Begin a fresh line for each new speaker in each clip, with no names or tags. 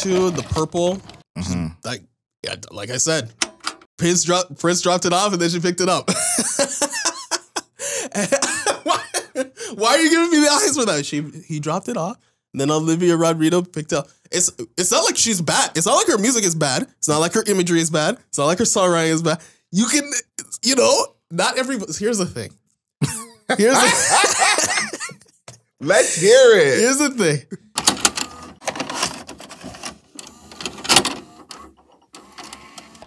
too. The purple. Like I said, Prince dropped it off and then she picked it up. Why are you giving me the eyes for that? He dropped it off. And then Olivia Rodrigo picked up. It's not like she's bad. It's not like her music is bad. It's not like her imagery is bad. It's not like her songwriting is bad. You can, not everybody. Here's the thing.
Let's hear it.
Here's the thing.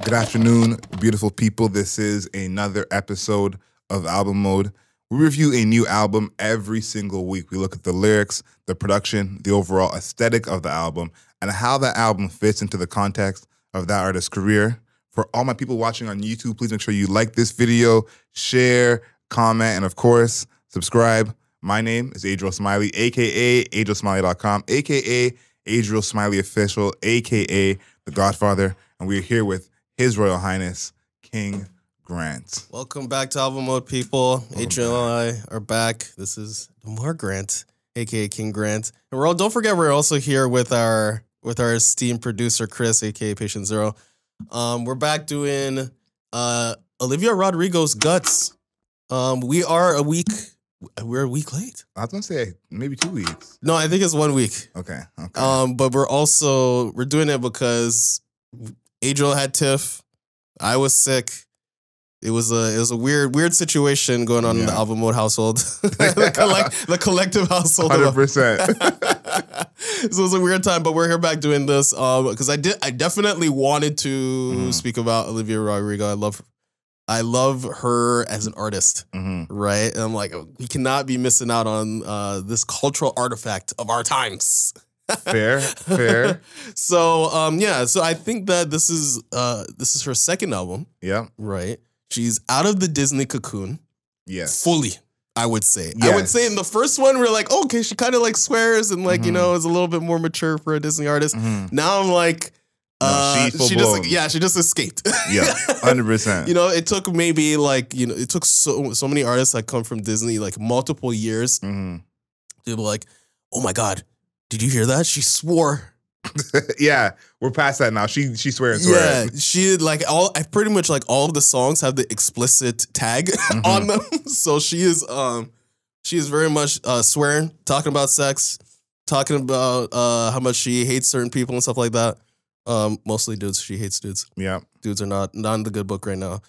Good afternoon, beautiful people. This is another episode of Album Mode. We review a new album every single week. We look at the lyrics, the production, the overall aesthetic of the album, and how that album fits into the context of that artist's career. For all my people watching on YouTube, please make sure you like this video, share, comment, and of course, subscribe. My name is Adriel Smiley, a.k.a. AdrielSmiley.com, a.k.a. Adriel Smiley Official, a.k.a. The Godfather, and we're here with His Royal Highness, King Grant.
Welcome back to Album Mode, people. Adriel and I are back. This is Demar Grant, aka King Grant, and don't forget we're also here with our esteemed producer Chris, aka Patient Zero. We're back doing Olivia Rodrigo's Guts. We're a week late.
I was gonna say maybe 2 weeks.
No, I think it's 1 week.
Okay.
But we're doing it because Adriel had TIFF. I was sick. It was a weird situation going on in the Album Mode household, the collective household.
100%.
So it was a weird time, but we're here back doing this because I definitely wanted to speak about Olivia Rodrigo. I love her as an artist, right? And I'm like, we cannot be missing out on this cultural artifact of our times.
Fair.
So so I think that this is her second album.
Yeah.
Right. She's out of the Disney cocoon.
Yes.
Fully, I would say.
Yes.
I would say in the first one, we're like, okay, she kind of like swears and like, is a little bit more mature for a Disney artist. Now I'm like, she just escaped.
Yeah, 100%.
It took maybe like, it took so many artists that come from Disney, like multiple years to be like, oh my God, did you hear that? She swore.
Yeah, we're past that now. She swears.
Yeah, she pretty much like all of the songs have the explicit tag on them. So she is very much swearing, talking about sex, talking about how much she hates certain people and stuff like that. Mostly dudes. She hates dudes. Yeah, dudes are not in the good book right now.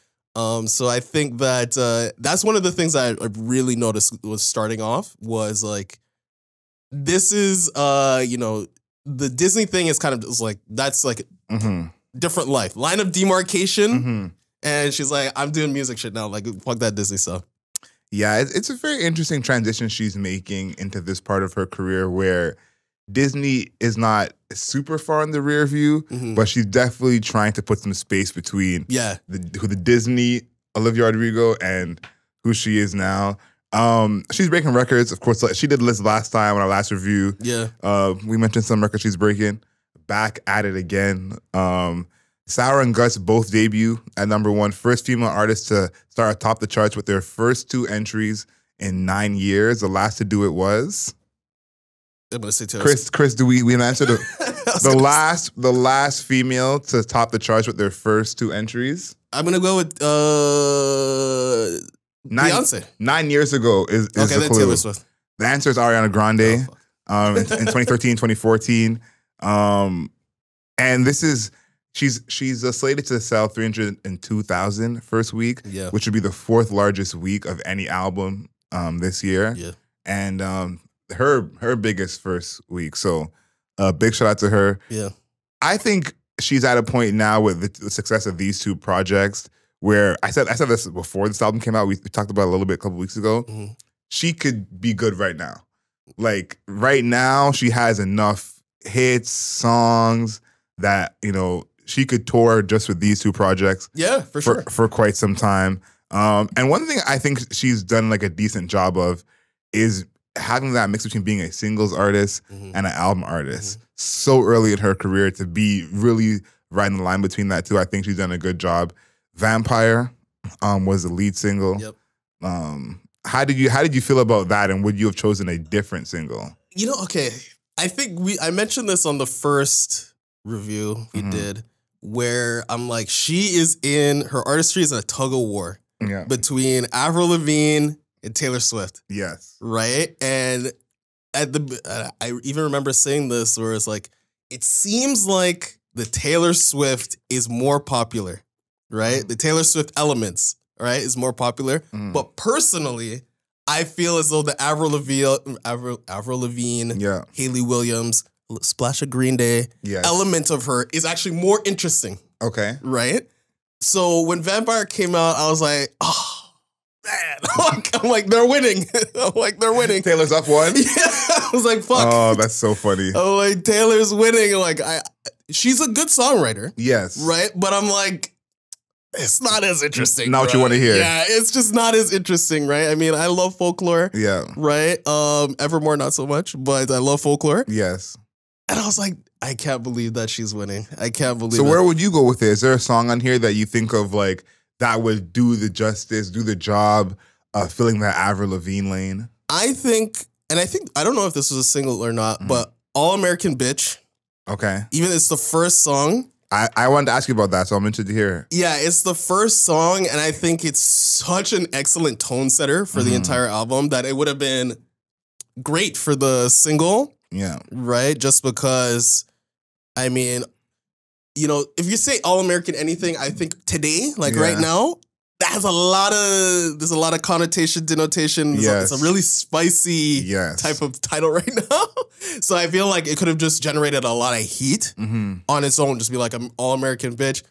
So I think that that's one of the things that I really noticed was starting off was like, this is the Disney thing is kind of just like, that's like different line of demarcation. And she's like, I'm doing music shit now. Like, fuck that Disney stuff.
Yeah, it's a very interesting transition she's making into this part of her career where Disney is not super far in the rear view, but she's definitely trying to put some space between the Disney Olivia Rodrigo and who she is now. She's breaking records, of course. She did list last time on our last review. Yeah. We mentioned some records she's breaking. Back at it again. Sour and Guts both debut at #1. First female artist to start atop the charts with their first 2 entries in 9 years. The last to do it was
I'm gonna say
Chris, do we answer the last female to top the charts with their first 2 entries?
I'm gonna go with Beyonce.
9 years ago is
okay,
the
then
clue.
Taylor Swift.
The answer is Ariana Grande in 2013, 2014. And this is, she's slated to sell 302,000 first week, which would be the 4th largest week of any album this year. Yeah. And her biggest first week. So big shout out to her. Yeah. I think she's at a point now with the success of these 2 projects where I said this before this album came out. We talked about it a little bit a couple weeks ago. She could be good right now. Like right now, she has enough hits, songs that she could tour just with these 2 projects. Yeah, for sure, for quite some time. And one thing I think she's done like a decent job of is having that mix between being a singles artist and an album artist. So early in her career to be really riding the line between that 2, I think she's done a good job. Vampire was the lead single. Yep. How did you feel about that, and would you have chosen a different single?
Okay. I think I mentioned this on the first review we did where I'm like, she is in, her artistry is in a tug of war between Avril Lavigne and Taylor Swift.
Yes.
Right? And at the, I even remember saying this where it's like, it seems like the Taylor Swift is more popular, right? The Taylor Swift elements, right, is more popular. But personally, I feel as though the Avril Lavigne, Hayley Williams, splash of Green Day element of her is actually more interesting. Okay. Right? So when Vampire came out, I was like, oh, man. I'm like, they're winning. I'm like, they're winning.
Taylor's up one?
Yeah. I was like, fuck.
Oh, that's so funny.
I'm like, Taylor's winning. Like, she's a good songwriter. Yes. Right? But I'm like, it's not as interesting.
Not what you want to hear.
Yeah, it's just not as interesting, right? I mean, I love folklore. Yeah. Right? Evermore, not so much, but I love folklore. Yes. And I was like, I can't believe that she's winning. I can't believe it.
So where would you go with it? Is there a song on here that you think of like that would do the justice, do the job of filling that Avril Lavigne lane?
I think, I don't know if this was a single or not, but All American Bitch. Okay. Even it's the first song.
I wanted to ask you about that, so I'm interested to hear.
Yeah, it's the first song, and I think it's such an excellent tone setter for the entire album that it would have been great for the single. Yeah. Right? Just because, I mean, you know, if you say All American anything, I think today, like right now, that has there's a lot of connotation, denotation. It's a really spicy type of title right now. So I feel like it could have just generated a lot of heat on its own. Just be like, I'm All American Bitch.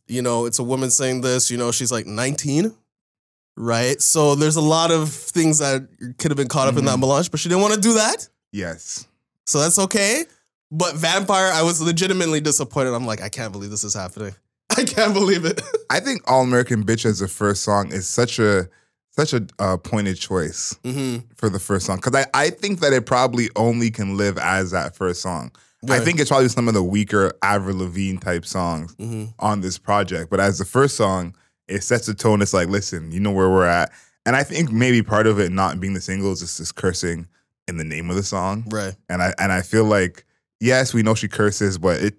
You know, it's a woman saying this, you know, she's like 19. Right? So there's a lot of things that could have been caught up in that melange, but she didn't want to do that. Yes. So that's okay. But Vampire, I was legitimately disappointed. I'm like, I can't believe this is happening. I can't believe it.
I think All American Bitch as the first song is such a pointed choice for the first song. Because I think that it probably only can live as that first song. Right. I think it's probably some of the weaker Avril Lavigne type songs on this project. But as the first song, it sets the tone. It's like, listen, you know where we're at. And I think maybe part of it not being the single is just this cursing in the name of the song. Right. And I feel like, yes, we know she curses, but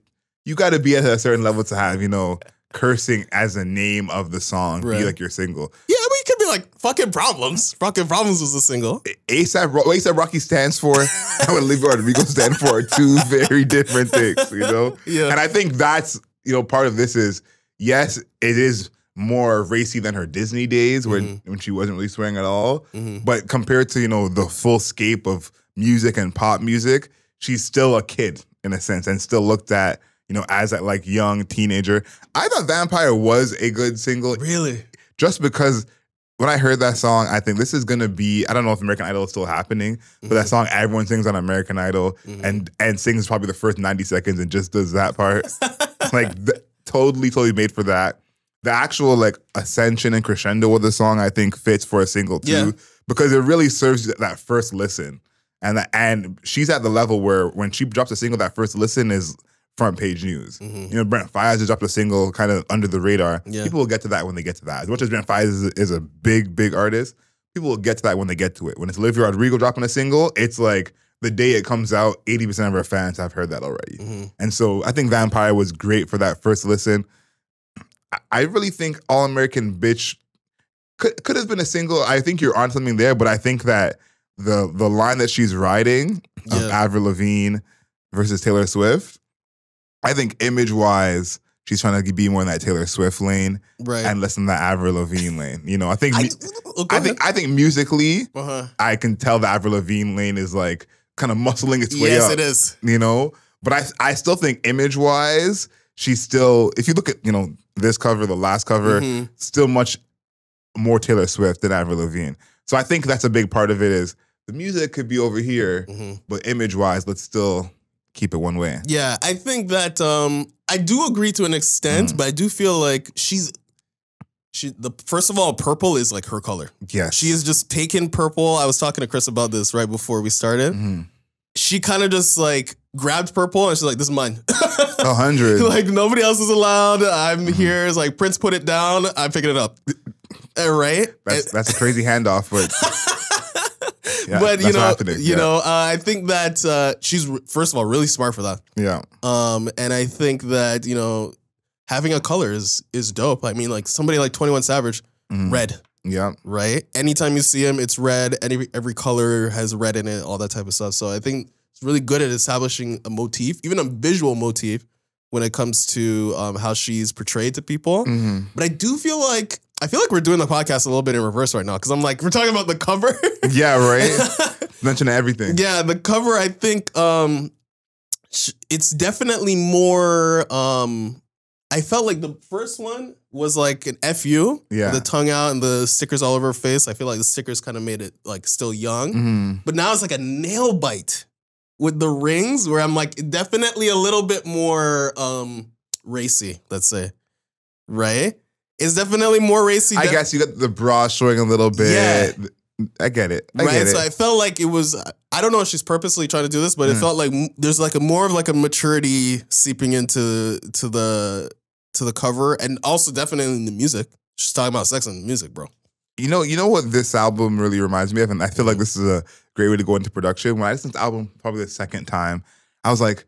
you got to be at a certain level to have, you know, cursing as a name of the song be like your single.
Yeah, I mean, it could be like Fucking Problems. Fucking Problems was a single.
A$AP Rocky stands for and what Olivia Rodrigo stand for are two very different things, you know? Yeah. And I think that's, you know, part of this is, yes, it is more racy than her Disney days when she wasn't really swearing at all. But compared to, you know, the full scape of music and pop music, she's still a kid in a sense and still looked at, you know, as that like young teenager. I thought Vampire was a good single. Really? Just because when I heard that song, I think this is going to be, I don't know if American Idol is still happening, but that song everyone sings on American Idol and sings probably the first 90 seconds and just does that part. Like totally made for that. The actual like ascension and crescendo of the song, I think fits for a single too, because it really serves that first listen. And she's at the level where when she drops a single, that first listen is front page news. You know, Brent Faiyaz just dropped a single kind of under the radar. People will get to that when they get to that. As much as Brent Faiyaz is a big artist, people will get to that when they get to it. When it's Olivia Rodrigo dropping a single, it's like the day it comes out, 80% of our fans have heard that already. And so I think Vampire was great for that first listen. I really think All American Bitch could have been a single. I think you're on something there, but I think that the line that she's riding of Avril Lavigne versus Taylor Swift, I think image-wise, she's trying to be more in that Taylor Swift lane and less in that Avril Lavigne lane. You know, I think musically, I can tell the Avril Lavigne lane is like kind of muscling its way up.
Yes, it is.
You know, but I still think image-wise, she's still, if you look at, you know, this cover, the last cover, still much more Taylor Swift than Avril Lavigne. So I think that's a big part of it is the music could be over here, but image-wise, let's still keep it one way.
Yeah, I think that I do agree to an extent, but I do feel like first of all, purple is like her color. Yes. She has just taken purple. I was talking to Chris about this right before we started. She kind of just like grabbed purple and she's like, this is mine.
100.
Like nobody else is allowed. I'm here. It's like Prince put it down. I'm picking it up. Right?
That's a crazy handoff, but
But I think that she's first of all really smart for that.
Yeah.
And I think that having a color is dope. I mean, like somebody like 21 Savage, red.
Yeah.
Right. Anytime you see him, it's red. Every color has red in it. All that type of stuff. So I think it's really good at establishing a motif, even a visual motif, when it comes to how she's portrayed to people. But I do feel like we're doing the podcast a little bit in reverse right now because I'm like, we're talking about the cover.
Yeah, right. Mentioning everything.
Yeah, the cover. I think it's definitely more. I felt like the first one was like an FU, with the tongue out and the stickers all over her face. I feel like the stickers kind of made it like still young, but now it's like a nail bite with the rings, where I'm like definitely a little bit more racy. Let's say, right? It's definitely more racy.
I guess you got the bra showing a little bit. Yeah. I get it. I get it.
So I felt like it was. I don't know if she's purposely trying to do this, but it felt like there's like more of like a maturity seeping into the cover, and also definitely in the music. She's talking about sex and music, bro.
You know what this album really reminds me of, and I feel like this is a great way to go into production. When I listened to the album probably the second time, I was like,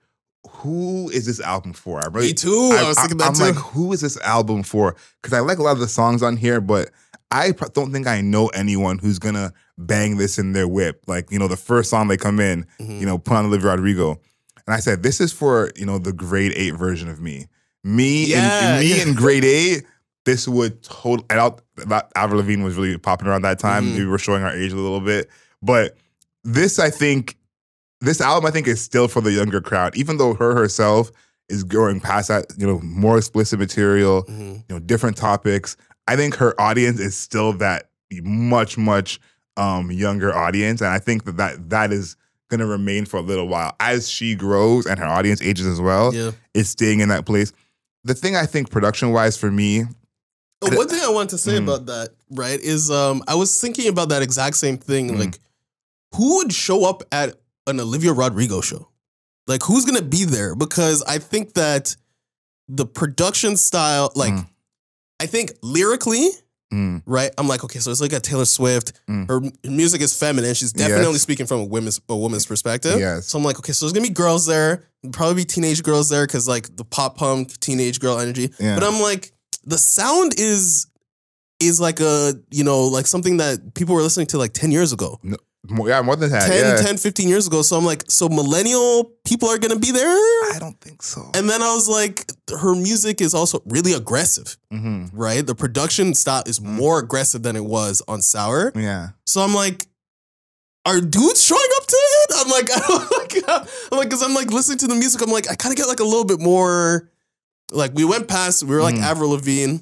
who is this album for?
Me too. I was thinking that too.
I'm like, who is this album for? Because I like a lot of the songs on here, but I don't think I know anyone who's gonna bang this in their whip. Like, the first song they come in, put on Olivia Rodrigo. And I said, this is for, the grade 8 version of me. Me in grade 8, this would totally. Avril Lavigne was really popping around that time. We were showing our age a little bit. But this album, I think, is still for the younger crowd, even though her herself is going past that, more explicit material, different topics. I think her audience is still that much, much younger audience. And I think that is going to remain for a little while. As she grows and her audience ages as well, it's staying in that place. The thing I think production-wise for me...
One thing I want to say about that, right, is I was thinking about that exact same thing. Like, who would show up at an Olivia Rodrigo show? Like, who's going to be there? Because I think that the production style, like, I think lyrically, right, I'm like, okay, so it's like a Taylor Swift. Her music is feminine. She's definitely speaking from a woman's perspective.
Yes.
So I'm like, okay, so there's going to be girls there. Probably be teenage girls there because, like, the pop punk teenage girl energy. Yeah. But I'm like, the sound is like a, like something that people were listening to like 10 years ago.
No, more than that.
10, 15 years ago. So I'm like, so millennial people are going to be there?
I don't think so.
And then I was like, her music is also really aggressive, right? The production style is more aggressive than it was on Sour.
Yeah.
So I'm like, are dudes showing up to it? I'm like, because I'm like listening to the music. I'm like, I kind of get like a little bit more, like we were like Avril Lavigne,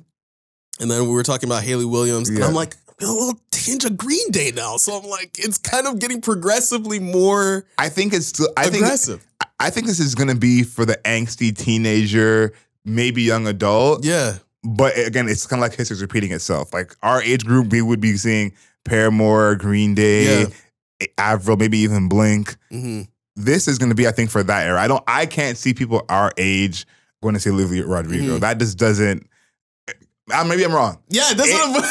and then we were talking about Hayley Williams, and I'm like, a little tinge of Green Day now. So I'm like, it's kind of getting progressively more.
I think it's still
aggressive.
I think this is going to be for the angsty teenager, maybe young adult.
Yeah.
But again, it's kind of like history's repeating itself. Like our age group, we would be seeing Paramore, Green Day, Avril, maybe even Blink. This is going to be, I think, for that era. I can't see people our age going to see Olivia Rodrigo. That just doesn't. Maybe I'm wrong.
Yeah, that's what I'm.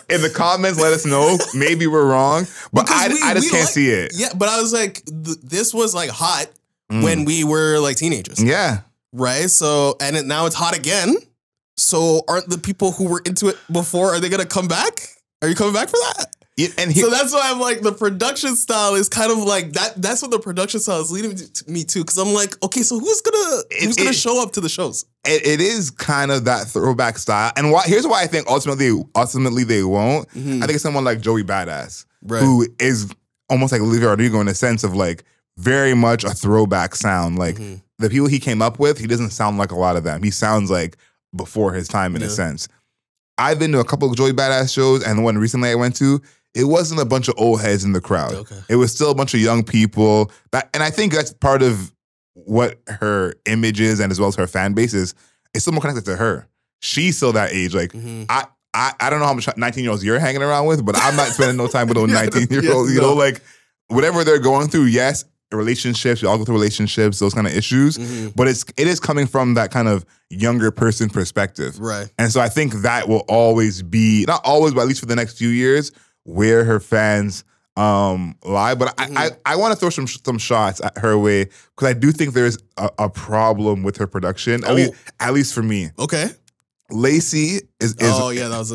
In the comments, let us know. Maybe we're wrong, but I just can't see it.
Yeah, but I was like, this was like hot when we were like teenagers.
Yeah,
right. So now it's hot again. So aren't the people who were into it before, are they gonna come back? Are you coming back for that?
Yeah,
so that's why I'm like, the production style is kind of like that. That's what the production style is leading me to. Because I'm like, okay, so who's gonna show up to the shows?
It is kind of that throwback style. And here's why I think ultimately they won't. I think it's someone like Joey Badass, who is almost like Olivia Rodrigo in a sense of like very much a throwback sound. Like the people he came up with, he doesn't sound like a lot of them. He sounds like before his time in a sense. I've been to a couple of Joey Badass shows, and the one recently I went to, it wasn't a bunch of old heads in the crowd. Okay. It was still a bunch of young people. And I think that's part of what her image is, and as well as her fan base is. It's still more connected to her. She's still that age. Like, I don't know how much 19-year-olds you're hanging around with, but I'm not spending no time with those 19-year-olds. You know, like, whatever they're going through, yes, relationships, we all go through relationships, those kind of issues, but it is coming from that kind of younger person perspective.
Right.
And so I think that will always be, not always, but at least for the next few years, where her fans live. But I want to throw some shots at her way because I do think there's a problem with her production. At least for me.
Okay.
Lacy is
oh yeah, that was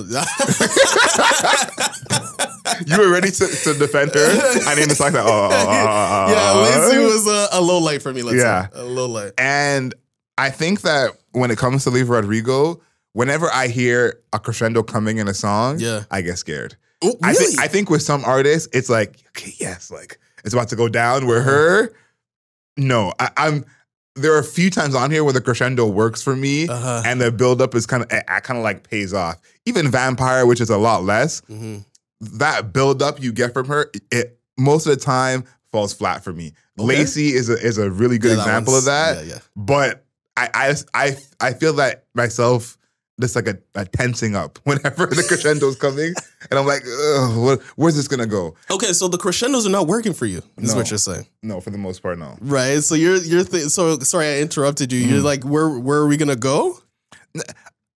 you were ready to defend her. I didn't like that.
Yeah, Lacy was a low light for me. Let's say. A low light.
And I think that when it comes to Olivia Rodrigo, whenever I hear a crescendo coming in a song, I get scared.
Oh, really?
I think with some artists, it's like, okay, yes, like it's about to go down. Where her, no, I'm. There are a few times on here where the crescendo works for me, and the buildup is kind of like pays off. Even Vampire, which is a lot less, that buildup you get from her, it most of the time falls flat for me. Okay. Lacy is a really good example of that. Yeah. But I feel that myself. Just like a tensing up whenever the crescendo is coming. And I'm like, where's this going to go?
Okay, so the crescendos are not working for you, is what you're saying.
No, for the most part, no.
Right, so so sorry I interrupted you. You're like, where are we going to go?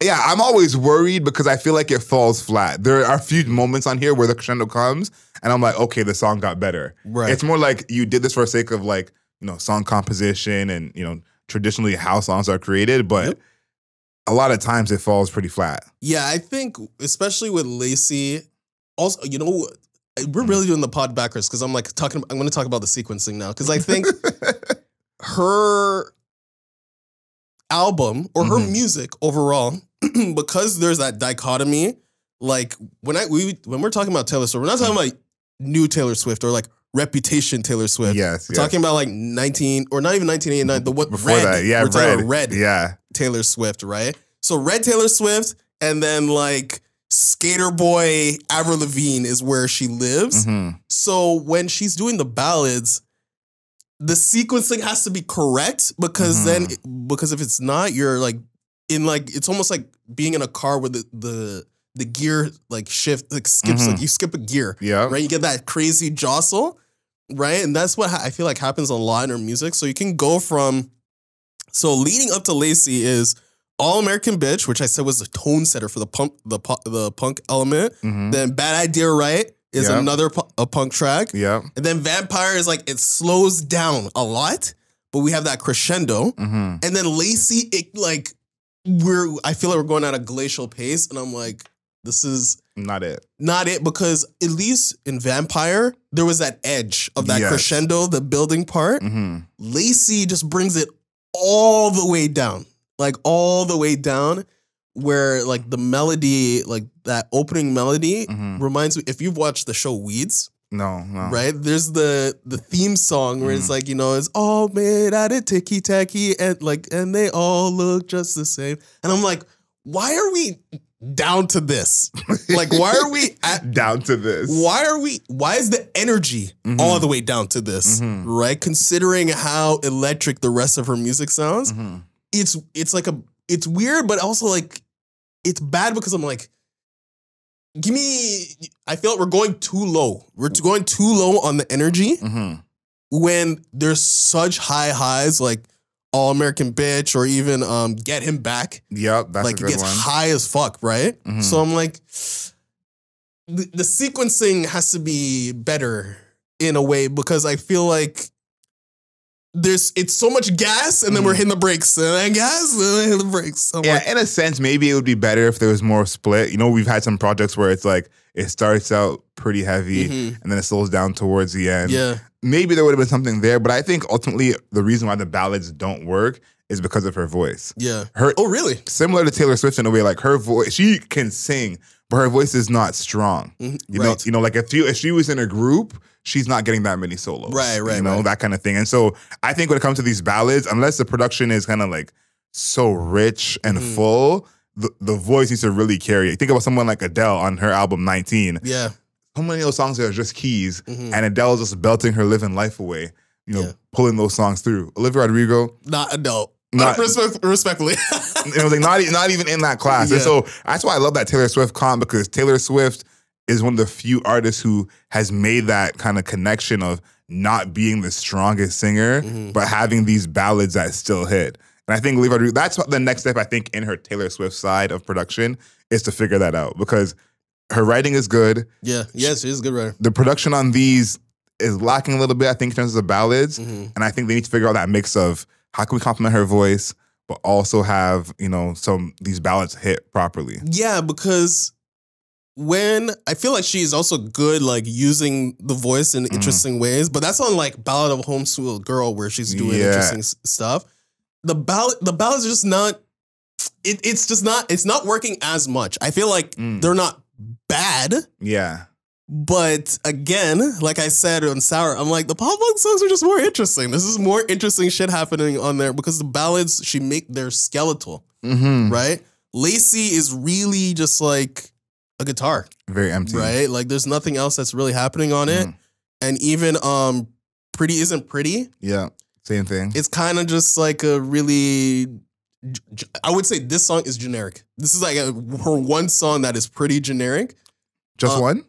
Yeah, I'm always worried because I feel like it falls flat. There are a few moments on here where the crescendo comes and I'm like, okay, the song got better. Right. It's more like you did this for the sake of like, song composition and, traditionally how songs are created, but a lot of times it falls pretty flat. Yeah,
I think especially with Lacy, also, we're really doing the pod backwards because I'm going to talk about the sequencing now because I think her album or her music overall, because there's that dichotomy, like when we're talking about Taylor Swift, we're not talking about new Taylor Swift or like Reputation Taylor Swift. Yes, we're talking about like 1989, the what
before Red. That, yeah,
we're talking about
Red.
Yeah. Taylor Swift, right? So Red Taylor Swift, and then like Skater Boy Avril Lavigne is where she lives. So when she's doing the ballads, the sequencing has to be correct because because if it's not, you're like it's almost like being in a car where the gear like shift like skips like you skip a gear. Yeah, right. You get that crazy jostle, right? And that's what I feel like happens a lot in her music. So you can go from leading up to Lacy is All American Bitch, which I said was the tone setter for the punk element. Then Bad Idea Right is another a punk track. Yeah. And then Vampire is like it slows down a lot, but we have that crescendo. And then Lacy, I feel like we're going at a glacial pace, and I'm like, this is
not it.
Not it, because at least in Vampire, there was that edge of that crescendo, the building part. Lacy just brings it all the way down. Like all the way down where like the melody, like that opening melody reminds me, if you've watched the show Weeds.
No.
Right? There's the theme song where it's like, it's all made out of ticky-tacky and they all look just the same. And I'm like, why are we down to this? Like, why are we
down to this?
Why is the energy all the way down to this? Right? Considering how electric the rest of her music sounds. It's weird, but also like it's bad because I'm like, I feel like we're going too low. We're going too low on the energy when there's such high highs like All American Bitch or even Get Him Back.
Yep, that's like a good one.
It gets high as fuck, right? So I'm like, the sequencing has to be better in a way because I feel like it's so much gas and then we're hitting the brakes and then gas and then hitting the brakes. So
in a sense, maybe it would be better if there was more split. We've had some projects where it's like it starts out pretty heavy and then it slows down towards the end. Yeah. Maybe there would have been something there, but I think ultimately the reason why the ballads don't work is because of her voice. Yeah.
Oh, really?
Similar to Taylor Swift in a way, like her voice, she can sing, but her voice is not strong. You know, like if she was in a group, she's not getting that many solos. Right. That kind of thing. And so I think when it comes to these ballads, unless the production is kind of like so rich and full, the voice needs to really carry it. Think about someone like Adele on her album 19. Yeah. How many of those songs are just keys and Adele's just belting her living life away, pulling those songs through. Olivia Rodrigo.
Not Adele. Respectfully.
It was like not even in that class. Yeah. And so that's why I love that Taylor Swift comp, because Taylor Swift is one of the few artists who has made that kind of connection of not being the strongest singer, but having these ballads that still hit. And I think Olivia Rodrigo, that's the next step, I think, in her Taylor Swift side of production is to figure that out. Because Her writing is good.
Yeah, yes, she's a good writer.
The production on these is lacking a little bit, I think, in terms of ballads.
Mm-hmm.
And I think they need to figure out that mix of how can we complement her voice, but also have, these ballads hit properly.
Yeah, because when I feel like she's also good, like using the voice in interesting ways, but that's on like Ballad of a Homeschooled Girl where she's doing interesting stuff. The ballads are just not. It's not working as much. I feel like they're not bad.
Yeah.
But again, like I said on Sour, I'm like, the pop punk songs are just more interesting. This is more interesting shit happening on there because the ballads, they're skeletal, right? Lacy is really just like a guitar.
Very empty.
Right? Like there's nothing else that's really happening on it. And even Pretty Isn't Pretty.
Yeah, same thing.
It's kind of just like a really, I would say this song is generic. This is like her one song that is pretty generic.
Just one?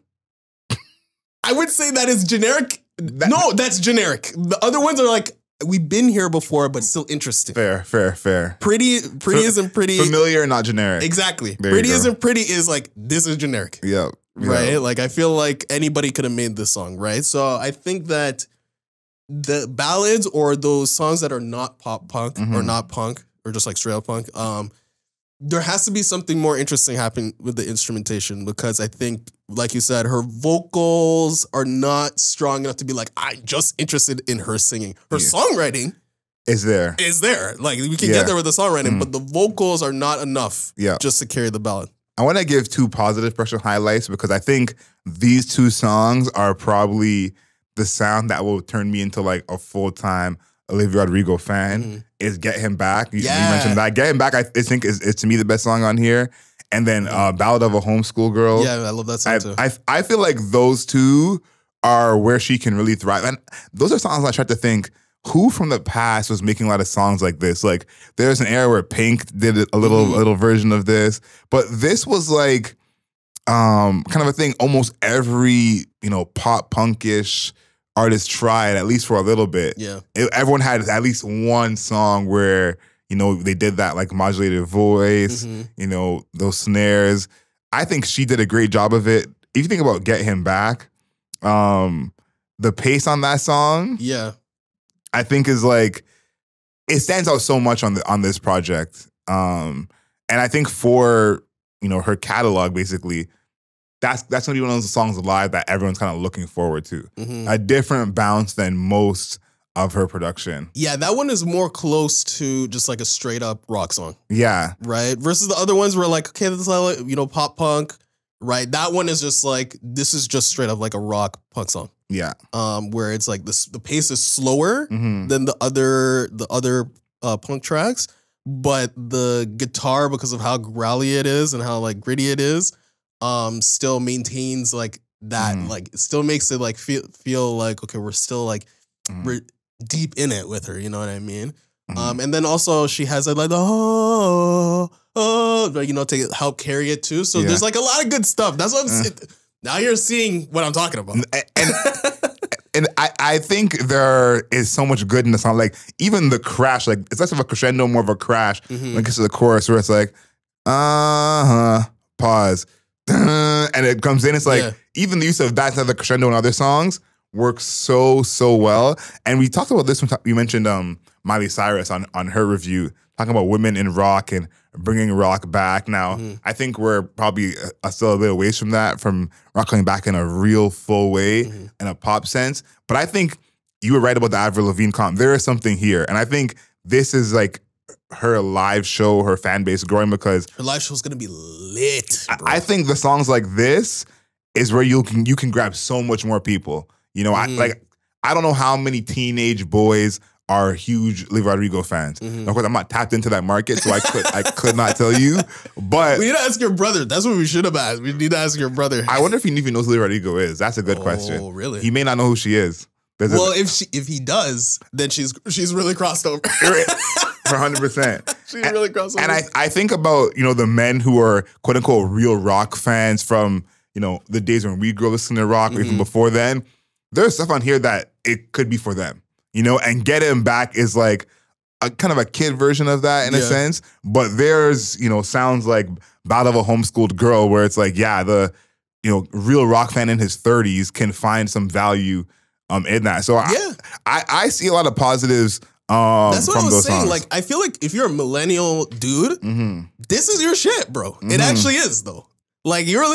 I would say that is generic. No, that's generic. The other ones are like, we've been here before, but still interesting.
Fair.
Pretty Isn't Pretty.
Familiar, not generic.
Exactly.
There
Pretty Isn't Pretty is like, this is generic.
Yeah.
Right? Like, I feel like anybody could have made this song, right? So I think that the ballads or those songs that are not pop punk or not punk or just like straight up punk, there has to be something more interesting happening with the instrumentation because I think, like you said, her vocals are not strong enough to be like, I'm just interested in her singing. Her songwriting
is there.
Like, we can get there with the songwriting, but the vocals are not enough just to carry the ballad.
I want to give two positive personal highlights because I think these two songs are probably the sound that will turn me into like a full-time Olivia Rodrigo fan is Get Him Back. You mentioned that. Get Him Back, I think, is to me the best song on here. And then Ballad of a Homeschool Girl.
Yeah, I love that song too.
I feel like those two are where she can really thrive. And those are songs I tried to think, who from the past was making a lot of songs like this? Like, there's an era where Pink did a little version of this. But this was like kind of a thing almost every, pop punkish artists tried, at least for a little bit.
Yeah.
Everyone had at least one song where, they did that like modulated voice, those snares. I think she did a great job of it. If you think about Get Him Back, the pace on that song, I think is like, it stands out so much on this project. And I think for, her catalog, basically, that's gonna be one of those songs live that everyone's kind of looking forward to. A different bounce than most of her production.
Yeah, that one is more close to just like a straight up rock song.
Yeah.
Right? Versus the other ones were like, okay, this is like, pop punk, right? That one is just like, this is just straight up like a rock punk song.
Yeah.
Where it's like the pace is slower than the other punk tracks, but the guitar, because of how growly it is and how like gritty it is, still maintains like that, like it still makes it like feel like, okay, we're still like we're deep in it with her, you know what I mean? And then also she has like to help carry it too. So there's like a lot of good stuff. That's what I'm saying. Now you're seeing what I'm talking about.
And I think there is so much good in the song. Like even the crash, like it's less of a crescendo, more of a crash when it gets to the chorus where it's like, pause. And it comes in, it's like, even the use of that type of crescendo in other songs works so well. And we talked about this when we mentioned Miley Cyrus on her review, talking about women in rock and bringing rock back. Now, I think we're probably still a bit away from that, from rock coming back in a real full way in a pop sense. But I think you were right about the Avril Lavigne comp. There is something here. And I think this is like her live show, her fan base growing, because
her live show is gonna be lit.
I think the songs like this is where you can grab so much more people. I don't know how many teenage boys are huge Olivia Rodrigo fans. Of course, I'm not tapped into that market, so I could not tell you. But
we need to ask your brother. That's what we should have asked. We need to ask your brother.
I wonder if he even knows who Olivia Rodrigo is. That's a good question.
Oh, really?
He may not know who she is.
If he does, then she's really crossed over.
100%.
She's really crossed over.
And I think about, the men who are quote unquote real rock fans from, the days when we grew up listening to rock, or even before then. There's stuff on here that it could be for them, and Get Him Back is like a kind of a kid version of that in a sense. But there's, sounds like Ballad of a Homeschooled Girl, where it's like, the real rock fan in his 30s can find some value in that. So I see a lot of positives
that's what
from
I was
those
saying.
songs.
Like, I feel like if you're a millennial dude, this is your shit, bro. It actually is, though. Like, you were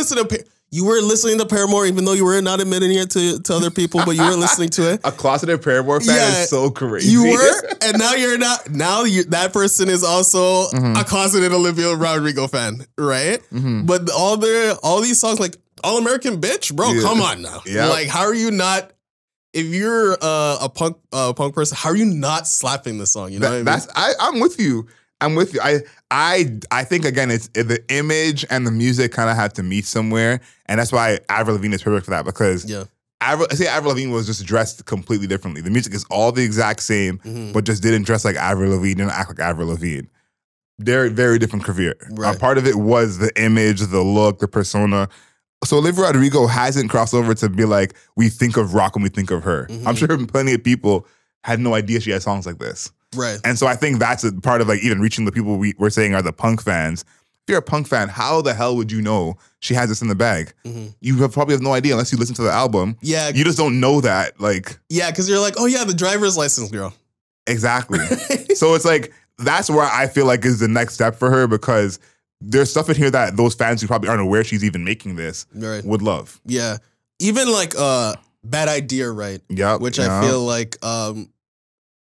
listening to Paramore, even though you were not admitting it to other people, but you were listening to it.
A closeted Paramore fan is so crazy.
You were, and now you're not. Now that person is also a closeted Olivia Rodrigo fan, right? But all these songs, like All American Bitch, bro, come on now. Yep. Like, how are you not? If you're a punk person, how are you not slapping this song? You know what I mean?
I'm with you. I'm with you. I think, again, it's the image and the music kind of have to meet somewhere, and that's why Avril Lavigne is perfect for that, because Avril Lavigne was just dressed completely differently. The music is all the exact same, but just didn't dress like Avril Lavigne, didn't act like Avril Lavigne. Very, very different career. Right. Part of it was the image, the look, the persona. So Olivia Rodrigo hasn't crossed over to be like, we think of rock when we think of her. I'm sure plenty of people had no idea she had songs like this.
Right.
And so I think that's a part of like even reaching the people we're saying are the punk fans. If you're a punk fan, how the hell would you know she has this in the bag? You probably have no idea unless you listen to the album.
Yeah.
You just don't know that. Like,
yeah, because you're like, oh yeah, the driver's license girl.
Exactly. So it's like, that's where I feel like is the next step for her, because there's stuff in here that those fans who probably aren't aware she's even making this would love. Yeah.
Even like Bad Idea, right?
Yeah.
Which I feel like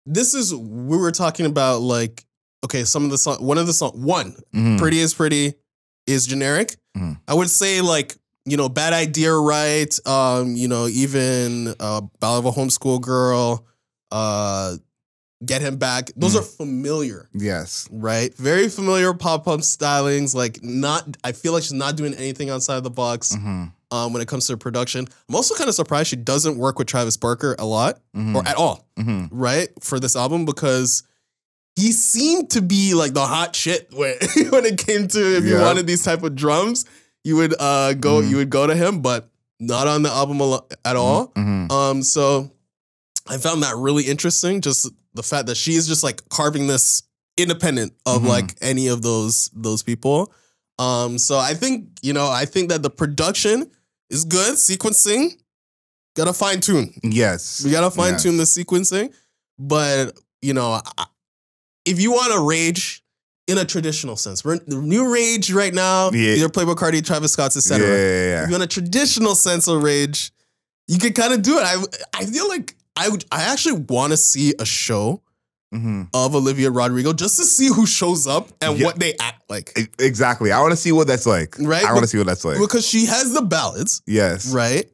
this is, we were talking about like, okay, some of the song, Pretty is Pretty is generic. I would say like, Bad Idea, right? Even Ballad of a Homeschool Girl, Get Him Back. Those are familiar.
Yes.
Right? Very familiar pop-punk stylings. Like, I feel like she's not doing anything outside the box when it comes to production. I'm also kind of surprised she doesn't work with Travis Barker a lot or at all, right? For this album, because he seemed to be like the hot shit when it came to, if you wanted these type of drums, you would go to him, but not on the album at all. So I found that really interesting. Just the fact that she is just like carving this independent of like any of those people. So I think, that the production is good. Sequencing, gotta fine tune.
Yes.
We gotta fine tune the sequencing. But, if you want to rage in a traditional sense, we're in the new rage right now, either Playboi Carti, Travis Scott's, etc. If you want a traditional sense of rage, you can kind of do it. I feel like I actually want to see a show of Olivia Rodrigo just to see who shows up and what they act like.
Exactly. I want to see what that's like.
Right?
I want to see what that's like.
Because she has the ballads.
Yes.
Right?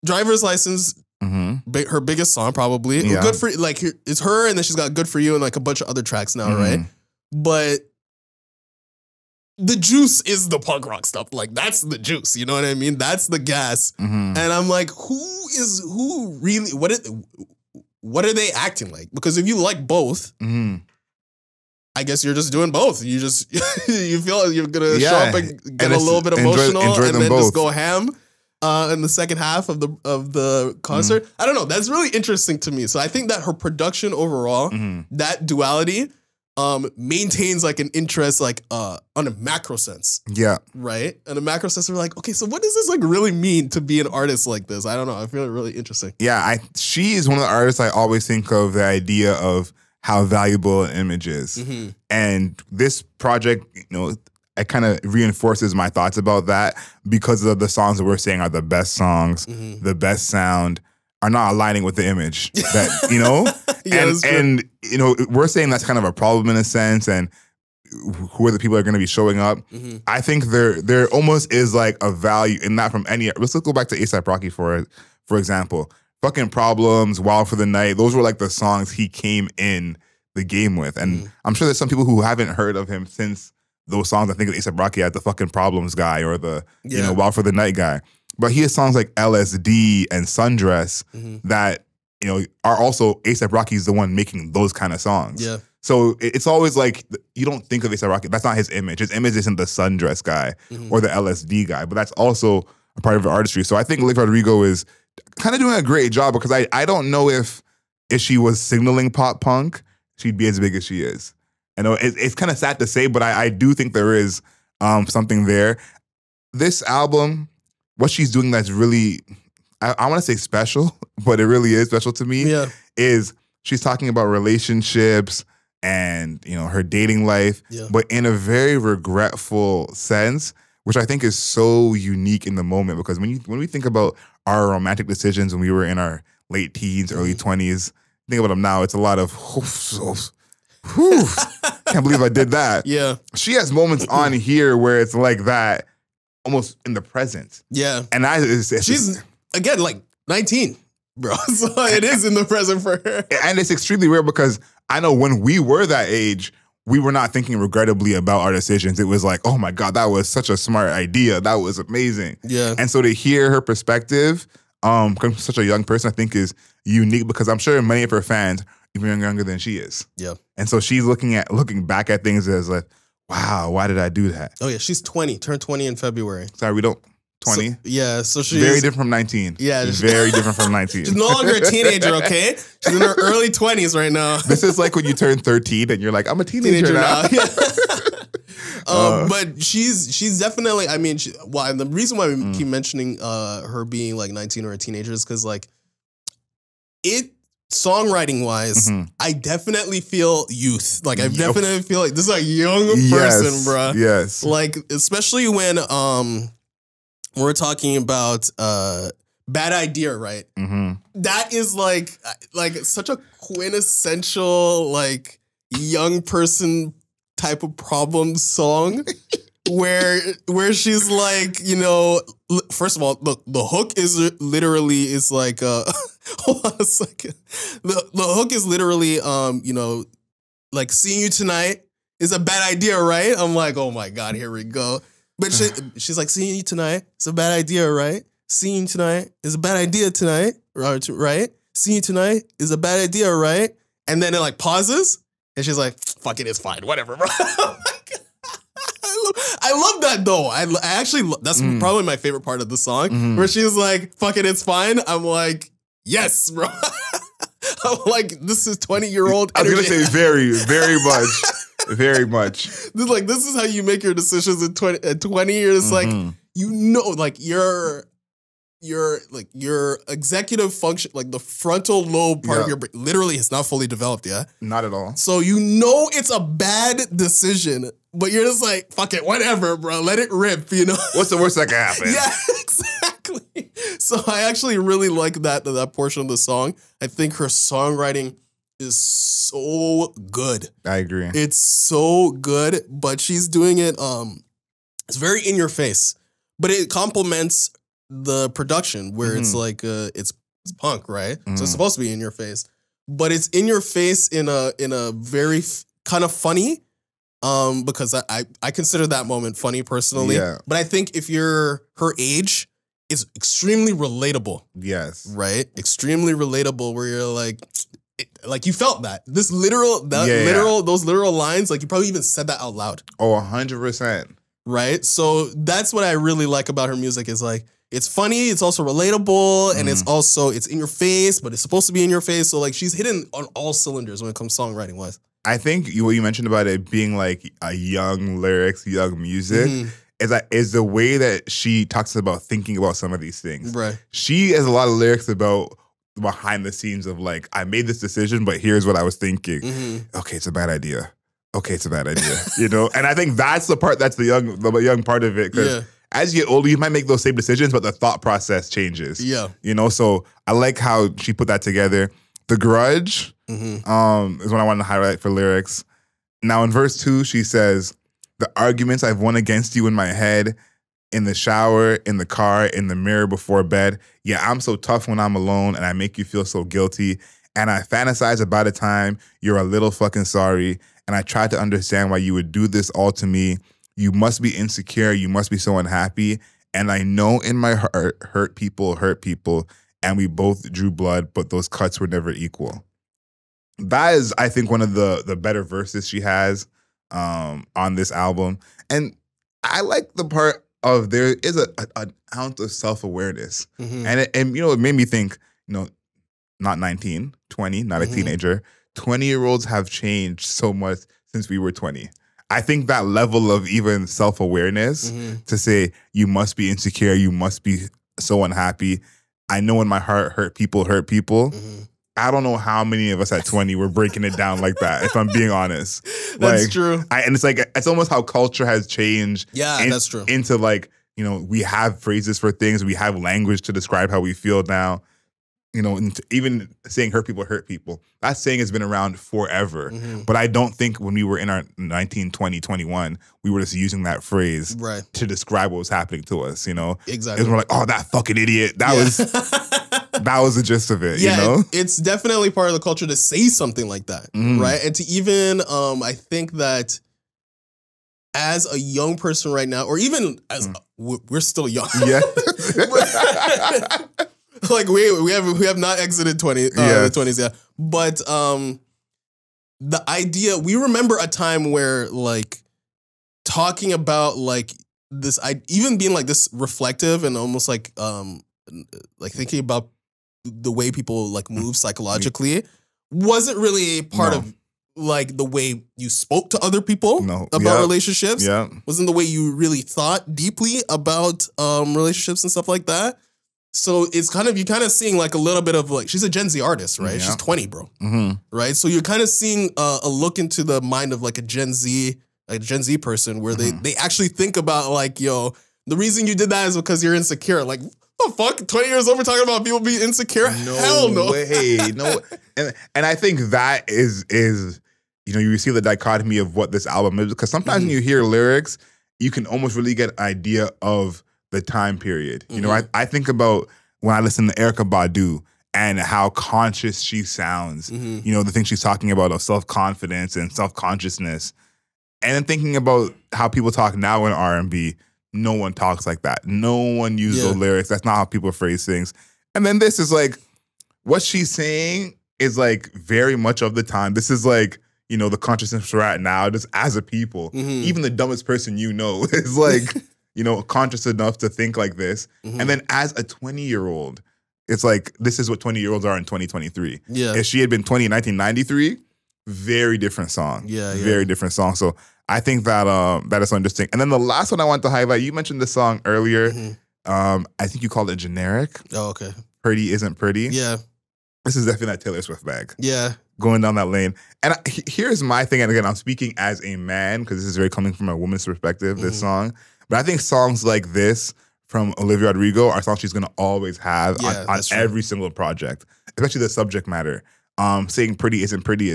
Driver's License, her biggest song probably.
Yeah.
Good for, like, it's her, and then she's got Good For You and like a bunch of other tracks now, right? But the juice is the punk rock stuff. Like, that's the juice. You know what I mean? That's the gas. And I'm like, who really, what are they acting like? Because if you like both, I guess you're just doing both. You just, you feel you're going to show up and get a little bit emotional and then just go ham in the second half of the concert. I don't know. That's really interesting to me. So I think that her production overall, that duality, maintains like an interest, like on a macro sense. Yeah. Right? On a macro sense, we're like, okay, so what does this like really mean to be an artist like this? I don't know. I feel it really interesting.
Yeah, she is one of the artists I always think of the idea of how valuable an image is. And this project, it kind of reinforces my thoughts about that, because of the songs that we're saying are the best songs, the best sound, are not aligning with the image that, and we're saying that's kind of a problem in a sense, and who are the people that are going to be showing up. I think there almost is like a value in that from any, let's go back to A$AP Rocky for example. Fucking Problems, Wild for the Night, those were like the songs he came in the game with. And I'm sure there's some people who haven't heard of him since those songs. I think of A$AP Rocky as the Fucking Problems guy, or the Wild for the Night guy. But he has songs like LSD and Sundress that, are also A$AP Rocky's the one making those kind of songs. Yeah. So it's always like, you don't think of A$AP Rocky, that's not his image. His image isn't the Sundress guy or the LSD guy, but that's also a part of the artistry. So I think Olivia Rodrigo is kind of doing a great job, because I don't know if she was signaling pop punk, she'd be as big as she is. I know it's kind of sad to say, but I do think there is something there. This album, what she's doing that's really, I want to say special, but it really is special to me, is she's talking about relationships and, you know, her dating life, but in a very regretful sense, which I think is so unique in the moment. Because when we think about our romantic decisions when we were in our late teens, early 20s, think about them now, it's a lot of, can't believe I did that.
Yeah.
She has moments on here where it's like that, almost in the present.
Yeah.
And
she's, again, like 19, bro. So it is in the present for her.
And it's extremely rare because I know when we were that age, we were not thinking regrettably about our decisions. It was like, oh my God, that was such a smart idea. That was amazing.
Yeah.
And so to hear her perspective, coming from such a young person, I think is unique because I'm sure many of her fans even younger than she is.
Yeah.
And so she's looking back at things as like, wow, why did I do that?
Oh yeah, she's 20, turned 20 in February.
Sorry, we don't. 20?
So, yeah, so she's
very different from 19.
Yeah.
Very different from 19.
She's no longer a teenager, okay? She's in her early 20s right now.
This is like when you turn 13 and you're like, I'm a teenager now.
Yeah. But she's definitely, I mean, the reason why we keep mentioning her being like 19 or a teenager is because like songwriting wise, I definitely feel youth. Like I definitely feel like this is a young person, bro.
Yes.
Like especially when we're talking about Bad Idea, right? That is like such a quintessential like young person type of problem song where she's like, you know, first of all, look, the hook is literally like hold on a second. The hook is literally you know, like seeing you tonight is a bad idea, right? I'm like, oh my God, here we go. But she's like, seeing you tonight, it's a bad idea, right? Seeing you tonight is a bad idea tonight, right? Seeing you tonight is a bad idea, right? And then it like pauses, and she's like, fuck it, it's fine, whatever, bro. I love that though. I actually, that's probably my favorite part of the song, where she's like, fuck it, it's fine. I'm like, yes, bro. I'm like, this is 20-year-old energy.
I was going to say very, very much. Very much.
This is how you make your decisions at 20 years. Like, you know, like your executive function, like the frontal lobe part of your brain, literally is not fully developed yet.
Not at all.
So you know it's a bad decision, but you're just like, fuck it, whatever, bro. Let it rip, you know?
What's the worst that can happen?
Yeah, exactly. So I actually really like that portion of the song. I think her songwriting is so good.
I agree.
It's so good, but she's doing it, it's very in your face, but it complements the production where it's like, it's punk, right? So it's supposed to be in your face, but it's in your face in a very kind of funny, because I consider that moment funny personally. Yeah. But I think if you're her age, it's extremely relatable.
Yes.
Right? Extremely relatable where you're like you felt that. Those literal lines, like you probably even said that out loud.
Oh, 100%.
Right? So that's what I really like about her music is like, it's funny, it's also relatable, and it's in your face, but it's supposed to be in your face. So like she's hitting on all cylinders when it comes songwriting wise.
I think what you mentioned about it being like a young lyrics, young music, is the way that she talks about thinking about some of these things.
Right.
She has a lot of lyrics about behind the scenes of like, I made this decision, but here's what I was thinking. Okay, it's a bad idea. Okay, it's a bad idea. You know? And I think that's the part that's the young part of it. Because as you get older, you might make those same decisions, but the thought process changes.
Yeah.
You know, so I like how she put that together. The Grudge is what I wanted to highlight for lyrics. Now in verse 2, she says, the arguments I've won against you in my head, in the shower, in the car, in the mirror before bed. Yeah, I'm so tough when I'm alone and I make you feel so guilty. And I fantasize about a time you're a little fucking sorry. And I try to understand why you would do this all to me. You must be insecure. You must be so unhappy. And I know in my heart, hurt people. And we both drew blood, but those cuts were never equal. That is, I think, one of the better verses she has on this album. And I like the part of there is an ounce of self-awareness. And you know, it made me think, you know, not 19, 20, not a teenager. 20-year-olds have changed so much since we were 20. I think that level of even self-awareness to say you must be insecure, you must be so unhappy. I know in my heart, hurt people hurt people. I don't know how many of us at 20 were breaking it down like that, if I'm being honest.
That's true.
And it's like, it's almost how culture has changed.
Yeah, that's true.
Into like, you know, we have phrases for things. We have language to describe how we feel now. You know, and even saying hurt people, that saying has been around forever. But I don't think when we were in our 19, 20, 21, we were just using that phrase to describe what was happening to us, you know?
Exactly.
And we're like, oh, that fucking idiot. That was the gist of it, you know?
It's definitely part of the culture to say something like that, right? And to even, I think that as a young person right now, or even as, we're still young.
Yeah.
Like we have not exited the 20s yet. But the idea, we remember a time where like talking about like this, even being like this reflective and almost like thinking about the way people like move psychologically wasn't really part of like the way you spoke to other people about relationships. Wasn't the way you really thought deeply about relationships and stuff like that. So it's you kind of seeing like a little bit of like, she's a Gen Z artist, right? She's 20, bro. Right? So you're kind of seeing a look into the mind of like a Gen Z person where they actually think about like, yo, the reason you did that is because you're insecure. Like, the fuck? 20 years old, we're talking about people being insecure? Hell no.
Way. No. And I think that is, you know, you see the dichotomy of what this album is, because sometimes when you hear lyrics, you can almost really get an idea of the time period. You know, I think about when I listen to Erykah Badu and how conscious she sounds, you know, the things she's talking about of self-confidence and self-consciousness. And then thinking about how people talk now in R&B, no one talks like that. No one uses those lyrics. That's not how people phrase things. And then this is like, what she's saying is like very much of the time. This is like, you know, the consciousness we're at now, just as a people. Even the dumbest person you know is like, you know, conscious enough to think like this. And then as a 20-year-old, it's like, this is what 20-year-olds are in 2023. Yeah. If she had been 20 in 1993, very different song. Very different song. So I think that that is so interesting. And then the last one I want to highlight, you mentioned the song earlier. I think you called it generic. Oh, okay. Pretty Isn't Pretty. Yeah. This is definitely that Taylor Swift bag. Yeah. Going down that lane. And here's my thing, and again, I'm speaking as a man, because this is very coming from a woman's perspective, this song. But I think songs like this from Olivia Rodrigo are songs she's going to always have on every single project, especially the subject matter. Saying pretty isn't pretty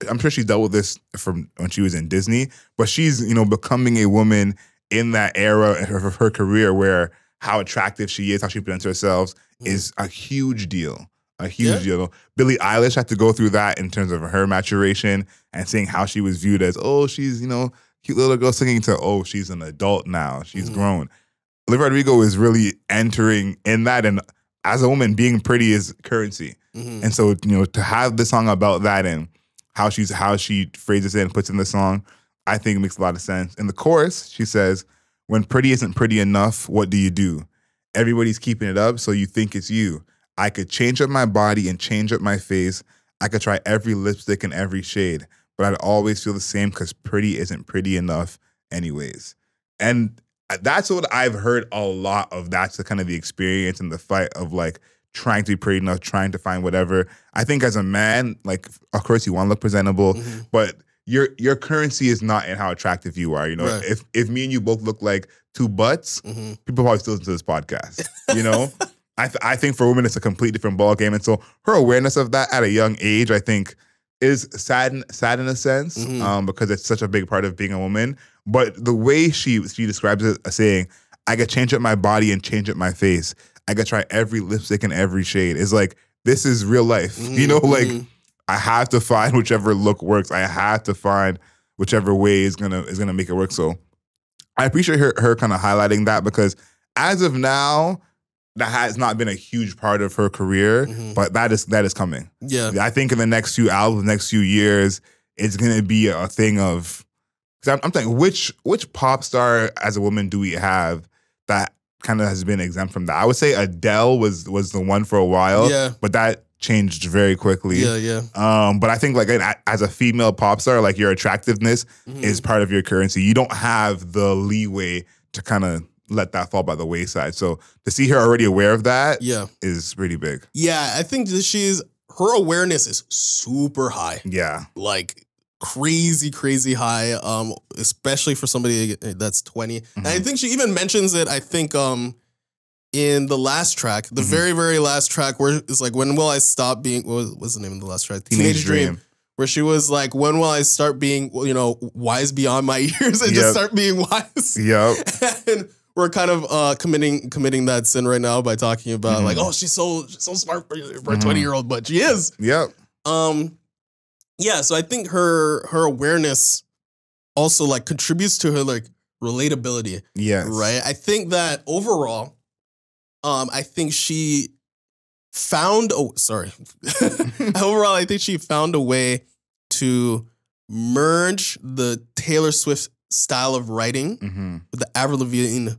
I'm sure she dealt with this from when she was in Disney, but she's, you know, becoming a woman in that era of her career where how attractive she is, how she presents herself is a huge deal. A huge deal. Billie Eilish had to go through that in terms of her maturation and seeing how she was viewed as, oh, she's, you know, cute little girl, singing to, oh, she's an adult now. She's grown. Olivia Rodrigo is really entering in that, and as a woman, being pretty is currency. And so, you know, to have the song about that and how she phrases it and puts in the song, I think it makes a lot of sense. In the chorus, she says, when pretty isn't pretty enough, what do you do? Everybody's keeping it up, so you think it's you. I could change up my body and change up my face. I could try every lipstick and every shade, but I'd always feel the same because pretty isn't pretty enough anyways. And that's what I've heard a lot of. That's the kind of the experience and the fight of like trying to be pretty enough, trying to find whatever. I think as a man, like, of course you want to look presentable, but your currency is not in how attractive you are. You know, if me and you both look like two butts, people probably still listen to this podcast, you know? I think for women, it's a complete different ballgame. And so her awareness of that at a young age, I think, is sad in a sense, because it's such a big part of being a woman. But the way she describes it, saying, I could change up my body and change up my face. I could try every lipstick and every shade. Is like, this is real life. You know, like, I have to find whichever look works. I have to find whichever way is gonna make it work. So I appreciate her kind of highlighting that, because as of now, that has not been a huge part of her career, but that is coming. Yeah, I think in the next few albums, next few years, it's gonna be a thing of. Because I'm thinking, which pop star as a woman do we have that kind of has been exempt from that? I would say Adele was the one for a while, but that changed very quickly. But I think like as a female pop star, like your attractiveness is part of your currency. You don't have the leeway to kind of let that fall by the wayside. So to see her already aware of that is pretty big.
Yeah, I think that her awareness is super high.
Yeah.
Like crazy, crazy high, especially for somebody that's 20. And I think she even mentions it, I think, in the last track, the very, very last track, where it's like, when will I stop being, what's the name of the last track? Teenage Dream. Where she was like, when will I start being, wise beyond my years and just start being wise?
Yep.
And we're kind of committing that sin right now by talking about like, oh, she's so smart for a 20-year-old, but she is.
Yep.
Yeah, so I think her awareness also like contributes to her like relatability.
Yes.
Right? I think that overall, I think she found overall, I think she found a way to merge the Taylor Swift style of writing with the Avril Lavigne,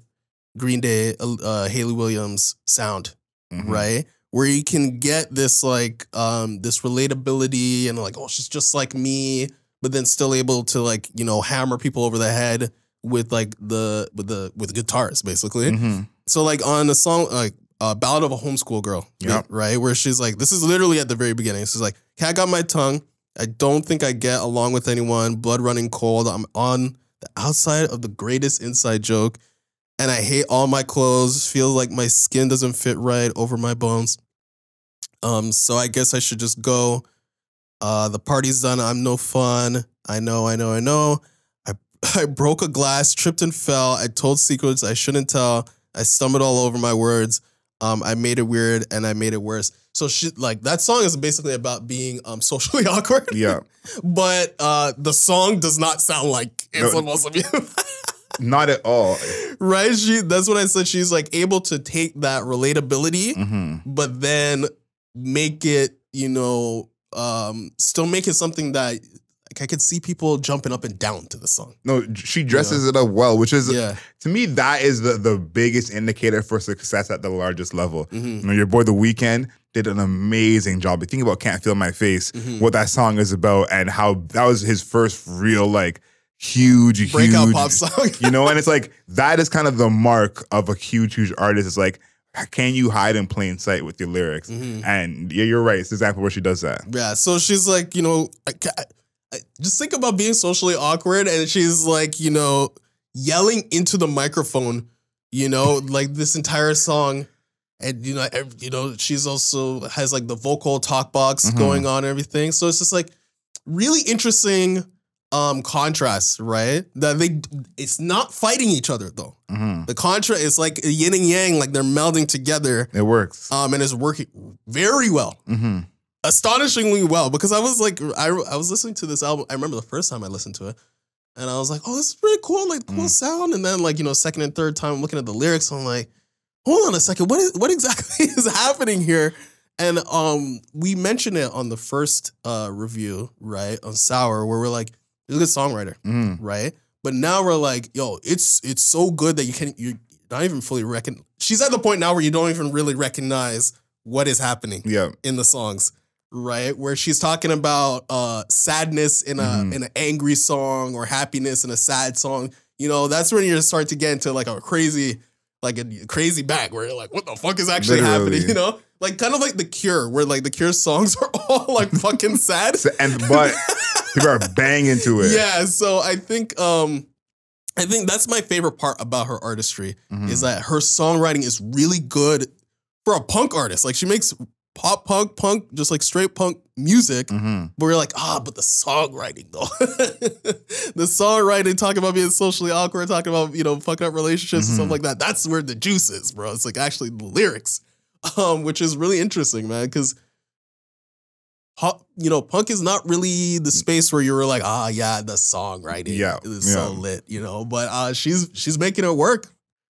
Green Day, Hayley Williams sound, right? Where you can get this like this relatability and like, oh, she's just like me, but then still able to like, hammer people over the head with like with guitars, basically. So like on a song like Ballad of a Homeschool Girl, right? Where she's like, this is literally at the very beginning. She's like, cat got my tongue. I don't think I get along with anyone. Blood running cold. I'm on the outside of the greatest inside joke. And I hate all my clothes. Feel like my skin doesn't fit right over my bones. So I guess I should just go. The party's done. I'm no fun. I know. I broke a glass, tripped and fell. I told secrets I shouldn't tell. I stumbled all over my words. I made it weird and I made it worse. So she like that song is basically about being socially awkward.
Yeah.
But the song does not sound like it's supposed to be.
Not at all.
Right? That's what I said. She's like able to take that relatability, but then make it, still make it something that like I could see people jumping up and down to the song.
No, she dresses it up well, which is, to me, that is the biggest indicator for success at the largest level. Your boy The Weeknd did an amazing job. Think about Can't Feel My Face, what that song is about, and how that was his first real, like, huge
breakout pop song.
And it's like, that is kind of the mark of a huge artist. It's like, can you hide in plain sight with your lyrics? And you're right. It's exactly where she does that.
Yeah. So she's like, just think about being socially awkward, and she's like, yelling into the microphone, like this entire song. And, she's also has like the vocal talk box going on and everything. So it's just like really interesting contrast, right? That it's not fighting each other though. The contrast is like yin and yang, like they're melding together.
It works.
And it's working very well. Astonishingly well, because I was like, I was listening to this album. I remember the first time I listened to it, and I was like, oh, this is pretty cool, like cool sound. And then like, second and third time I'm looking at the lyrics, I'm like, hold on a second, what exactly is happening here? And we mentioned it on the first review, right, on Sour, where we're like, he's a good songwriter, right? But now we're like, yo, it's so good that you're not even fully she's at the point now where you don't even really recognize what is happening in the songs. Right, where she's talking about sadness in an angry song or happiness in a sad song. That's when you start to get into like a crazy bag where you're like, what the fuck is actually happening? Like kind of like The Cure, where like The Cure songs are all like fucking sad,
but people are banging to it.
Yeah, so I think that's my favorite part about her artistry is that her songwriting is really good for a punk artist. Like she makes pop punk, just like straight punk music. But we're like, but the songwriting though. The songwriting, talking about being socially awkward, talking about, fucking up relationships and stuff like that. That's where the juice is, bro. It's like actually the lyrics, which is really interesting, man, because punk is not really the space where you were like, the songwriting is so lit, but she's making it work.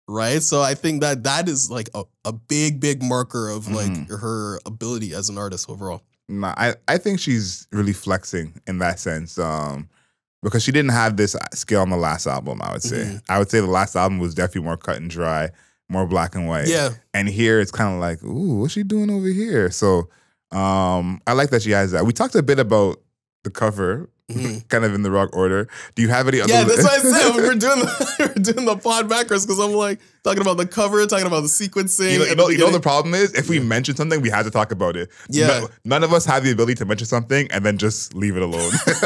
Right. So I think that is like a big marker of like her ability as an artist overall.
No, I think she's really flexing in that sense. Because she didn't have this skill on the last album, I would say. I would say the last album was definitely more cut and dry, more black and white.
Yeah.
And here it's kind of like, ooh, what's she doing over here? So I like that she has that. We talked a bit about the cover kind of in the wrong order. Do you have any other?
Yeah, that's what I said. We're doing the pod backwards because I'm like talking about the cover, talking about the sequencing.
You know the problem is if we mention something, we have to talk about it.
Yeah.
None of us have the ability to mention something and then just leave it alone. Do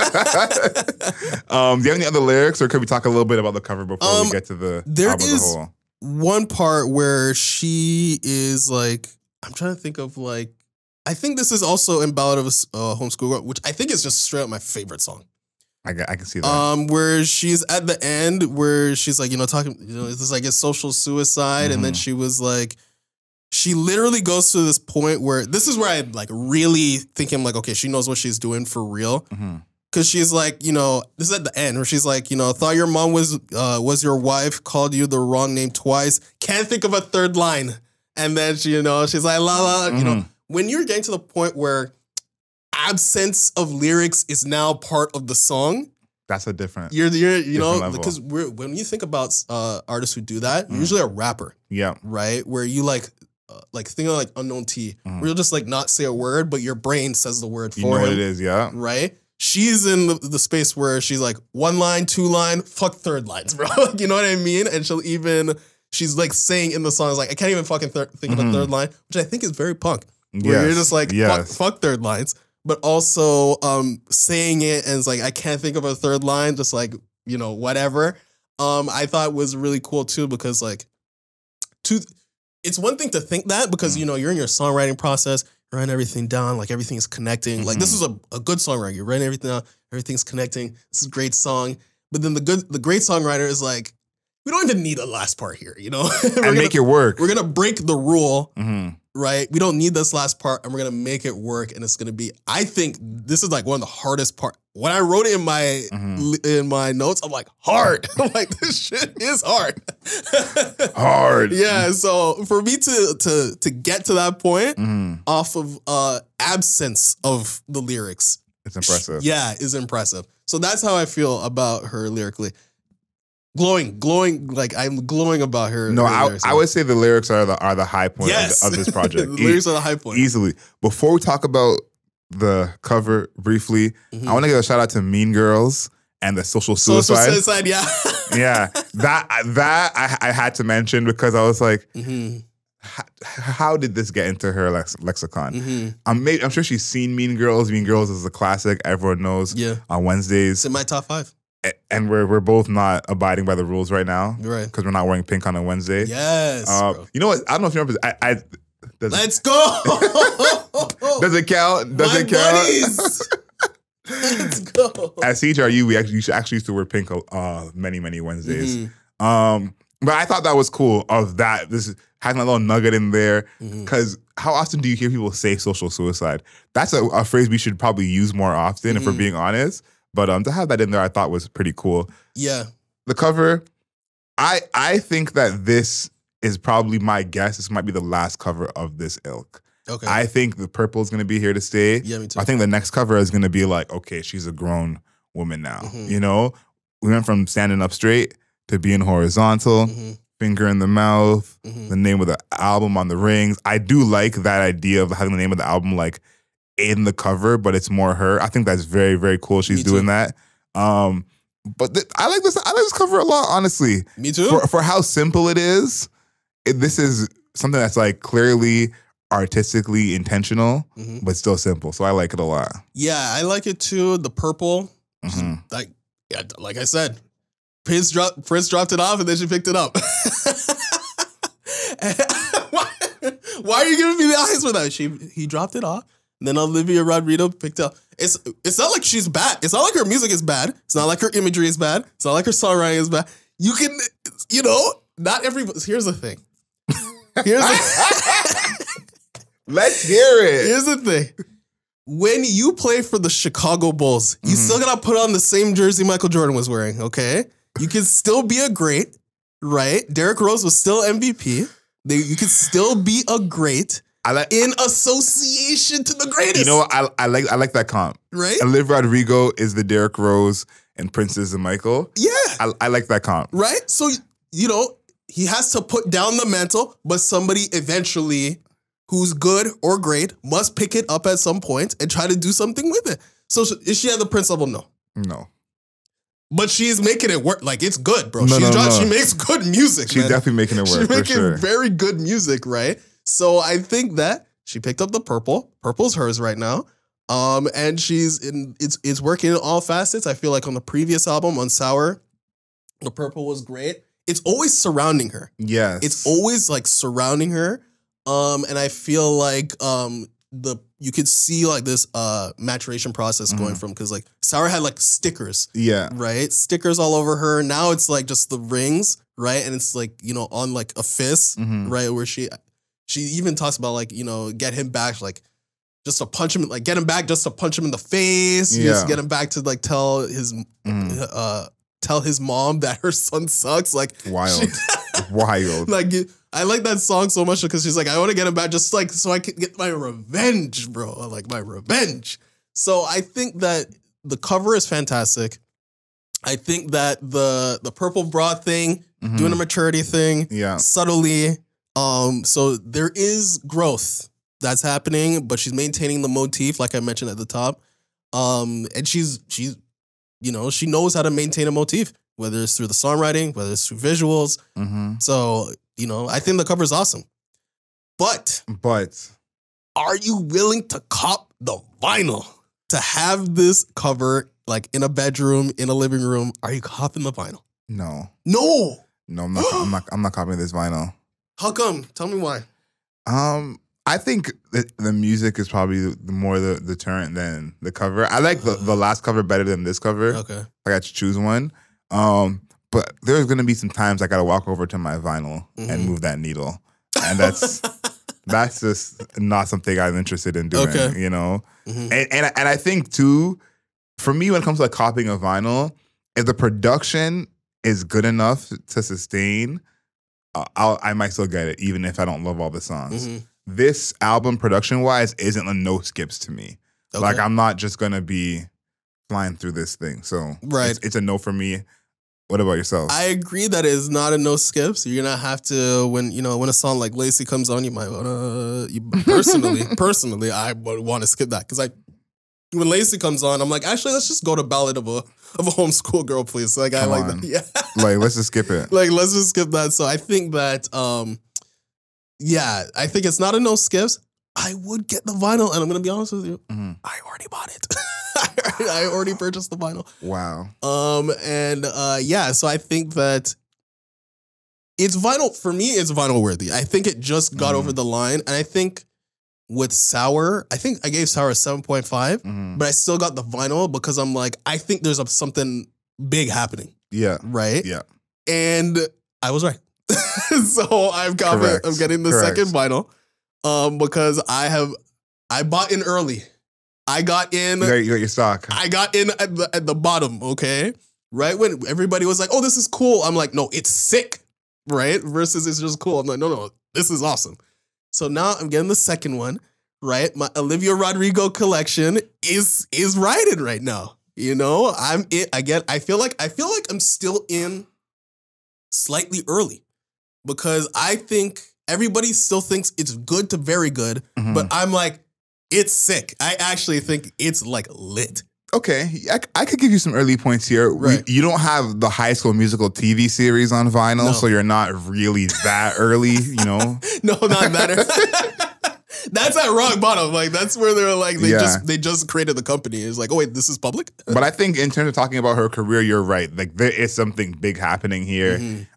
you have any other lyrics, or could we talk a little bit about the cover before we get to the album as a whole?
One part where she is like, I'm trying to think of like, I think this is also in Ballad of a Homeschool Girl, which I think is just straight up my favorite song.
I can see that.
Where she's at the end, where she's like, talking, this is like a social suicide, and then she was like, she literally goes to this point where this is where I like really think I'm like, okay, she knows what she's doing for real. Cause she's like, this is at the end where she's like, thought your mom was your wife, called you the wrong name twice, can't think of a third line. And then she's like, la la, when you're getting to the point where absence of lyrics is now part of the song.
That's a different.
Because when you think about artists who do that, you're usually a rapper. Yeah. Right? Where you like think of like Unknown T, where you'll just like not say a word, but your brain says the word for him. You know
what it is, yeah.
Right? She's in the space where she's like 1 line, 2 line, fuck third lines, bro. You know what I mean? And she's like saying in the song, like, I can't even fucking think of a third line, which I think is very punk. Where you're just like, fuck third lines, but also saying it and it's like, I can't think of a third line, just like, whatever. I thought was really cool too, because like, it's one thing to think that because, you're in your songwriting process, writing everything down, like everything is connecting. Like this is a good songwriter. You're writing everything down, everything's connecting. This is a great song. But then the great songwriter is like, we don't even need a last part here,
and make it work.
We're gonna break the rule, right? We don't need this last part, and we're gonna make it work. And it's gonna be. I think this is like one of the hardest part. When I wrote it in my notes, I'm like, hard. I'm like, this shit is hard.
Hard.
Yeah. So for me to get to that point off of absence of the lyrics,
it's impressive.
Yeah, is impressive. So that's how I feel about her lyrically. Glowing, like I'm glowing about her.
No, I would say the lyrics are the high point of this project.
The lyrics are the high point.
Easily. Before we talk about the cover briefly, I want to give a shout out to Mean Girls and the social suicide.
Social suicide, yeah.
Yeah. That I had to mention because I was like, how did this get into her lexicon? I'm sure she's seen Mean Girls. Mean Girls is a classic. Everyone knows. Yeah. On Wednesdays.
It's in my top 5.
And we're both not abiding by the rules right now, right? Because we're not wearing pink on a Wednesday.
Yes.
You know what? I don't know if you remember.
Let's go.
Does it count? Does it count?
Let's go.
At CHRU, we actually used to wear pink many Wednesdays. But I thought that was cool. Of that, this having a little nugget in there. Because how often do you hear people say social suicide? That's a phrase we should probably use more often, if we're being honest. But to have that in there, I thought was pretty cool. Yeah. The cover, I think that this is probably my guess. This might be the last cover of this ilk. Okay. I think the purple is going to be here to stay. Yeah, me too. I think the next cover is going to be like, okay, she's a grown woman now. We went from standing up straight to being horizontal, finger in the mouth, the name of the album on the rings. I do like that idea of having the name of the album like in the cover, but it's more her. I think that's very, very cool. She's doing that. But I like this cover a lot, honestly.
Me too.
For how simple it is, this is something that's like clearly artistically intentional, but still simple. So I like it a lot.
Yeah, I like it too. The purple, like I said, Prince dropped it off and then she picked it up. Why are you giving me the eyes for that? He dropped it off. And then Olivia Rodrigo picked up. It's not like she's bad. It's not like her music is bad. It's not like her imagery is bad. It's not like her songwriting is bad. You can, not everybody. Here's the thing.
Let's hear it.
Here's the thing. When you play for the Chicago Bulls, you still gotta put on the same jersey Michael Jordan was wearing, okay? You can still be a great, right? Derrick Rose was still MVP. You can still be a great. In association to the greatest.
You know what? I like that comp.
Right?
Olivia Rodrigo is the Derrick Rose and Prince is the Michael.
Yeah.
I like that comp.
Right? So, he has to put down the mantle, but somebody eventually who's good or great must pick it up at some point and try to do something with it. So is she at the Prince level? No.
No.
But she's making it work. Like, it's good, bro.
No,
She makes good music,
She's definitely making it work,
She's making
for sure.
very good music, right? So I think that she picked up the purple. Purple's hers right now. And it's working in all facets. I feel like on the previous album, on Sour, the purple was great. It's always surrounding her.
Yes.
It's always like surrounding her. And I feel like you could see like this maturation process going from, because like Sour had like stickers.
Yeah.
Right? Stickers all over her. Now it's like just the rings, right? And it's like, you know, on like a fist, right? Where she even talks about like, you know, get him back, like just to punch him, like get him back just to punch him in the face.
Yeah.
Just get him back to like tell his mom that her son sucks. Like
wild. Wild.
Like, I like that song so much because she's like, I want to get him back just like so I can get my revenge, bro. Like my revenge. So I think that the cover is fantastic. I think that the purple bra thing, doing a maturity thing, subtly. So there is growth that's happening, but she's maintaining the motif, like I mentioned at the top. And she's you know, she knows how to maintain a motif, whether it's through the songwriting, whether it's through visuals. So, you know, I think the cover is awesome. But are you willing to cop the vinyl to have this cover like in a bedroom, in a living room? Are you copping the vinyl?
No.
No.
No, I'm not copying this vinyl.
How come? Tell me why.
I think the music is probably more the deterrent than the cover. I like the last cover better than this cover.
Okay.
I got to choose one. But there's gonna be some times I gotta walk over to my vinyl and move that needle, and that's just not something I'm interested in doing.
Okay.
You know, and I think too, for me, when it comes to like copying a vinyl, if the production is good enough to sustain, I might still get it, even if I don't love all the songs. This album, production-wise, isn't a no skips to me. Okay. Like, I'm not just gonna be flying through this thing. So it's a no for me. What about yourself?
I agree that it is not a no skips. You're gonna have to, when a song like Lacy comes on, you might wanna personally I would want to skip that, because when Lacy comes on, I'm like, actually, let's just go to Ballad of a Homeschool Girl, please. Like, I like that. Yeah.
Like, let's just skip it.
Like, let's just skip that. So I think that, I think it's not a no skips. I would get the vinyl, and I'm gonna be honest with you, I already bought it. I already purchased the vinyl.
Wow.
So I think that it's vinyl, for me, it's vinyl worthy. I think it just got over the line, and I think with Sour, I think I gave Sour a 7.5, but I still got the vinyl because I'm like, I think there's something big happening. Yeah. Right? Yeah. And I was right. So I'm confident I'm getting the second vinyl because I bought in early. I got in.
You got your stock.
I got in at the bottom, okay? Right when everybody was like, oh, this is cool. I'm like, no, it's sick, right? Versus it's just cool. I'm like, no, this is awesome. So now I'm getting the second one, right? My Olivia Rodrigo collection is riding right now. You know, I feel like I'm still in slightly early because I think everybody still thinks it's good to very good, but I'm like, it's sick. I actually think it's like lit.
Okay, I could give you some early points here. Right. You don't have the High School Musical TV series on vinyl, so you're not really that early, you know?
No, not that early. That's at rock bottom. Like, that's where they're like, they just created the company. It's like, oh, wait, this is public?
But I think in terms of talking about her career, you're right. Like, there is something big happening here.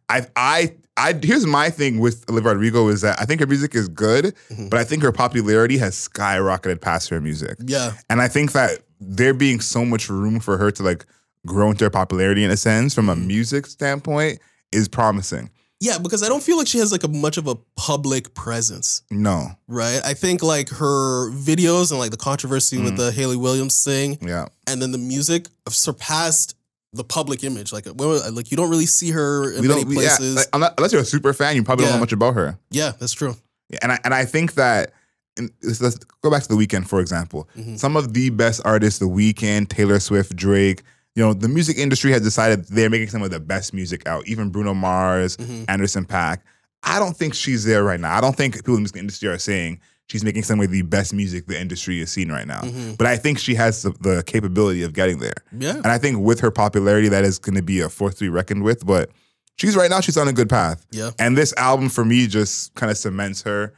Here's my thing with Olivia Rodrigo is that I think her music is good, but I think her popularity has skyrocketed past her music. Yeah. And I think that there being so much room for her to like grow into her popularity in a sense from a music standpoint is promising.
Yeah, because I don't feel like she has like much of a public presence.
No.
Right? I think like her videos and like the controversy with the Hayley Williams thing and then the music have surpassed the public image. Like you don't really see her in many places.
Yeah, like, unless you're a super fan, you probably don't know much about her.
Yeah, that's true.
Yeah, and I think that, let's go back to The Weeknd, for example. Some of the best artists, The Weeknd, Taylor Swift, Drake, you know, the music industry has decided they're making some of the best music out. Even Bruno Mars, Anderson .Paak. I don't think she's there right now. I don't think people in the music industry are saying she's making some of the best music the industry has seen right now. But I think she has the capability of getting there.
Yeah.
And I think with her popularity, that is going to be a force to be reckoned with. But she's on a good path.
Yeah.
And this album for me just kind of cements her.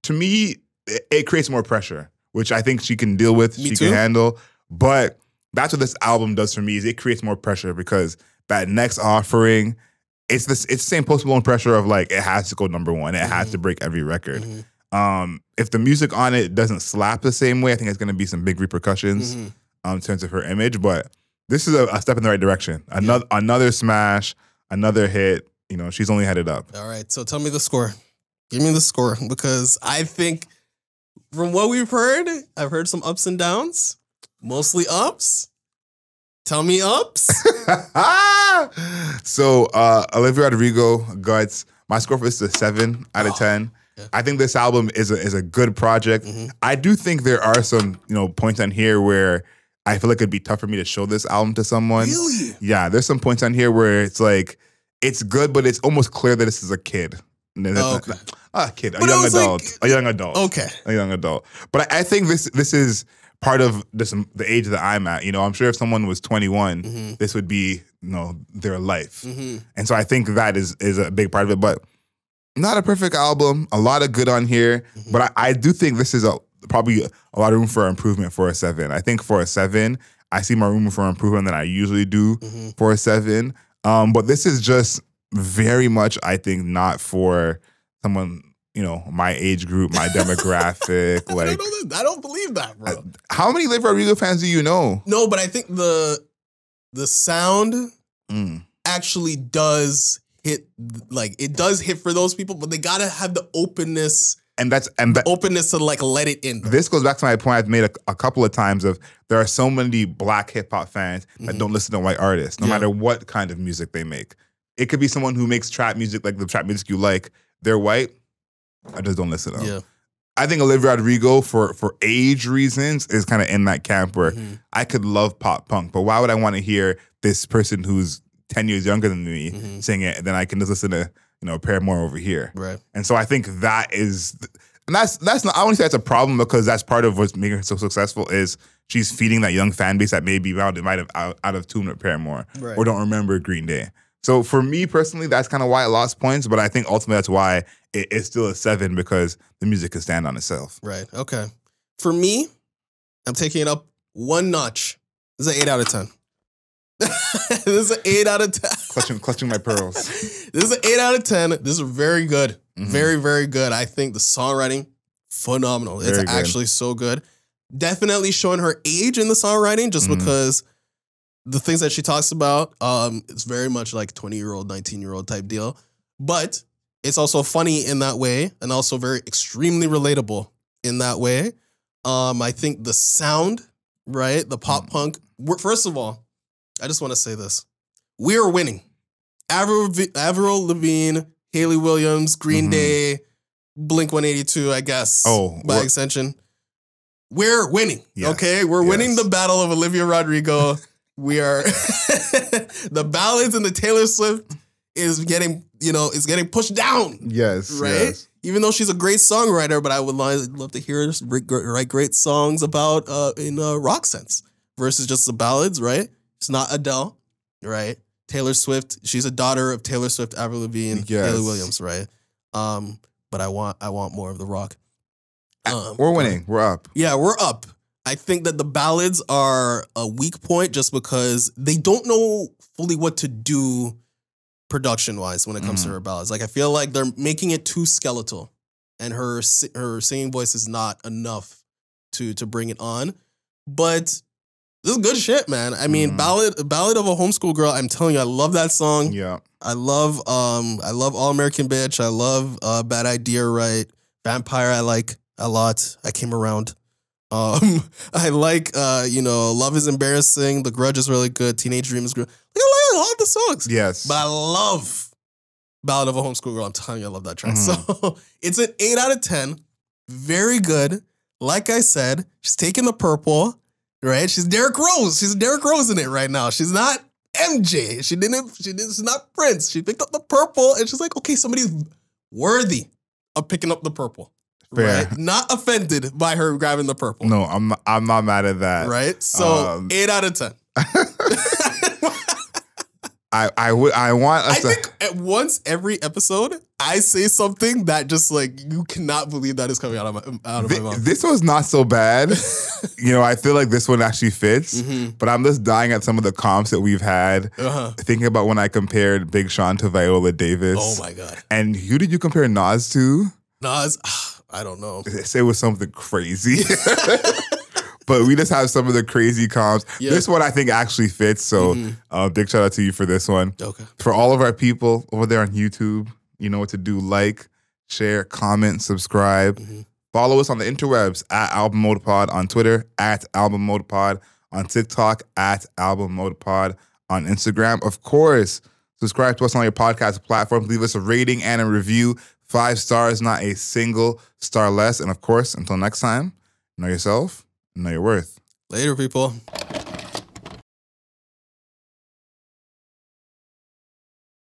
To me, it creates more pressure, which I think she can deal with, she can handle. But that's what this album does for me, is it creates more pressure because that next offering, it's the same Post Malone pressure of like, it has to go #1. It has to break every record. If the music on it doesn't slap the same way, I think it's going to be some big repercussions in terms of her image. But this is a step in the right direction. Another smash, another hit. You know, she's only headed up.
All right, so tell me the score. Give me the score, because I think from what we've heard, I've heard some ups and downs, mostly ups. Tell me ups.
So Olivia Rodrigo, Guts. My score for this is a 7 out of 10. Yeah. I think this album is a good project. I do think there are some points on here where I feel like it'd be tough for me to show this album to someone.
Really?
Yeah, there's some points on here where it's like it's good, but it's almost clear that this is a kid.
Okay.
A kid, a young adult, a young adult.
Okay,
a young adult. But I think this is part of the age that I'm at. I'm sure if someone was 21, this would be their life. And so I think that is a big part of it. But not a perfect album. A lot of good on here. But I do think this is probably a lot of room for improvement for a 7. I think for a 7, I see more room for improvement than I usually do for a 7. But this is just very much, I think, not for someone, my age group, my demographic. Like,
I don't believe that, bro.
How many Olivia Rodrigo fans do you know?
No, but I think the sound actually does hit, like, it does hit for those people, but they gotta have the openness. And the openness to like let it in.
This goes back to my point I've made a couple of times of there are so many black hip hop fans that don't listen to white artists, no matter what kind of music they make. It could be someone who makes trap music, like the trap music you like. They're white. I just don't listen to them. Yeah. I think Olivia Rodrigo, for age reasons, is kind of in that camp where I could love pop punk, but why would I want to hear this person who's 10 years younger than me sing it, and then I can just listen to Paramore over here. Right. And so I think that is, and that's not, I wouldn't say that's a problem, because that's part of what's making her so successful is she's feeding that young fan base that maybe might have out of tune with Paramore or don't remember Green Day. So for me personally, that's kind of why it lost points, but I think ultimately that's why it's still a 7, because the music can stand on itself. Right.
Okay. For me, I'm taking it up 1 notch. This is an 8 out of 10. This is an 8 out of 10.
Clutching my pearls.
This is an 8 out of 10. This is very good. Very, very good. I think the songwriting, phenomenal. It's actually so good. Definitely showing her age in the songwriting, just because the things that she talks about, it's very much like 20-year-old, 19-year-old type deal. But it's also funny in that way, and also very extremely relatable in that way. I think the sound, right? The pop punk. First of all, I just want to say this. We are winning. Avril Lavigne, Hayley Williams, Green Day, Blink-182, I guess, by extension. We're winning, okay? We're winning the battle of Olivia Rodrigo. We are the ballads and the Taylor Swift is getting, pushed down. Yes. Right? Yes. Even though she's a great songwriter, but I would love to hear her write great songs about in rock sense versus just the ballads, right? It's not Adele, right? Taylor Swift, she's a daughter of Taylor Swift, Avril Lavigne, Hayley Williams, right? But I want more of the rock.
We're winning. We're up.
Yeah, we're up. I think that the ballads are a weak point just because they don't know fully what to do production-wise when it comes to her ballads. Like, I feel like they're making it too skeletal, and her singing voice is not enough to bring it on. But this is good shit, man. I mean, Ballad of a Homeschool Girl, I'm telling you, I love that song. Yeah. I love All American Bitch. I love Bad Idea, right? Vampire, I like a lot. I came around. I like, Love is Embarrassing. The Grudge is really good. Teenage Dream is good. I love the songs. Yes. But I love Ballad of a Homeschool Girl. I'm telling you, I love that track. So it's an 8 out of 10. Very good. Like I said, she's taking the purple, right? She's Derrick Rose. She's Derrick Rose in it right now. She's not MJ. She's not Prince. She picked up the purple, and she's like, okay, somebody's worthy of picking up the purple.
Fair.
Right? Not offended by her grabbing the purple.
No, I'm not mad at that.
Right? So 8 out of 10.
I want us
I think at once every episode I say something that just like you cannot believe that is coming out of my mouth.
This was not so bad. I feel like this one actually fits, but I'm just dying at some of the comps that we've had. Thinking about when I compared Big Sean to Viola Davis.
Oh my God.
And who did you compare Nas to?
Nas, I don't know.
Say it was something crazy. But we just have some of the crazy comps. Yeah. This one I think actually fits. So big shout out to you for this one.
Okay.
For all of our people over there on YouTube, you know what to do. Like, share, comment, subscribe. Follow us on the interwebs at Album Mode Pod on Twitter, at Album Mode Pod on TikTok, at Album Mode Pod on Instagram. Of course, subscribe to us on your podcast platform. Leave us a rating and a review. 5 stars, not a single star less. And of course, until next time, know yourself. Know your worth.
Later, people.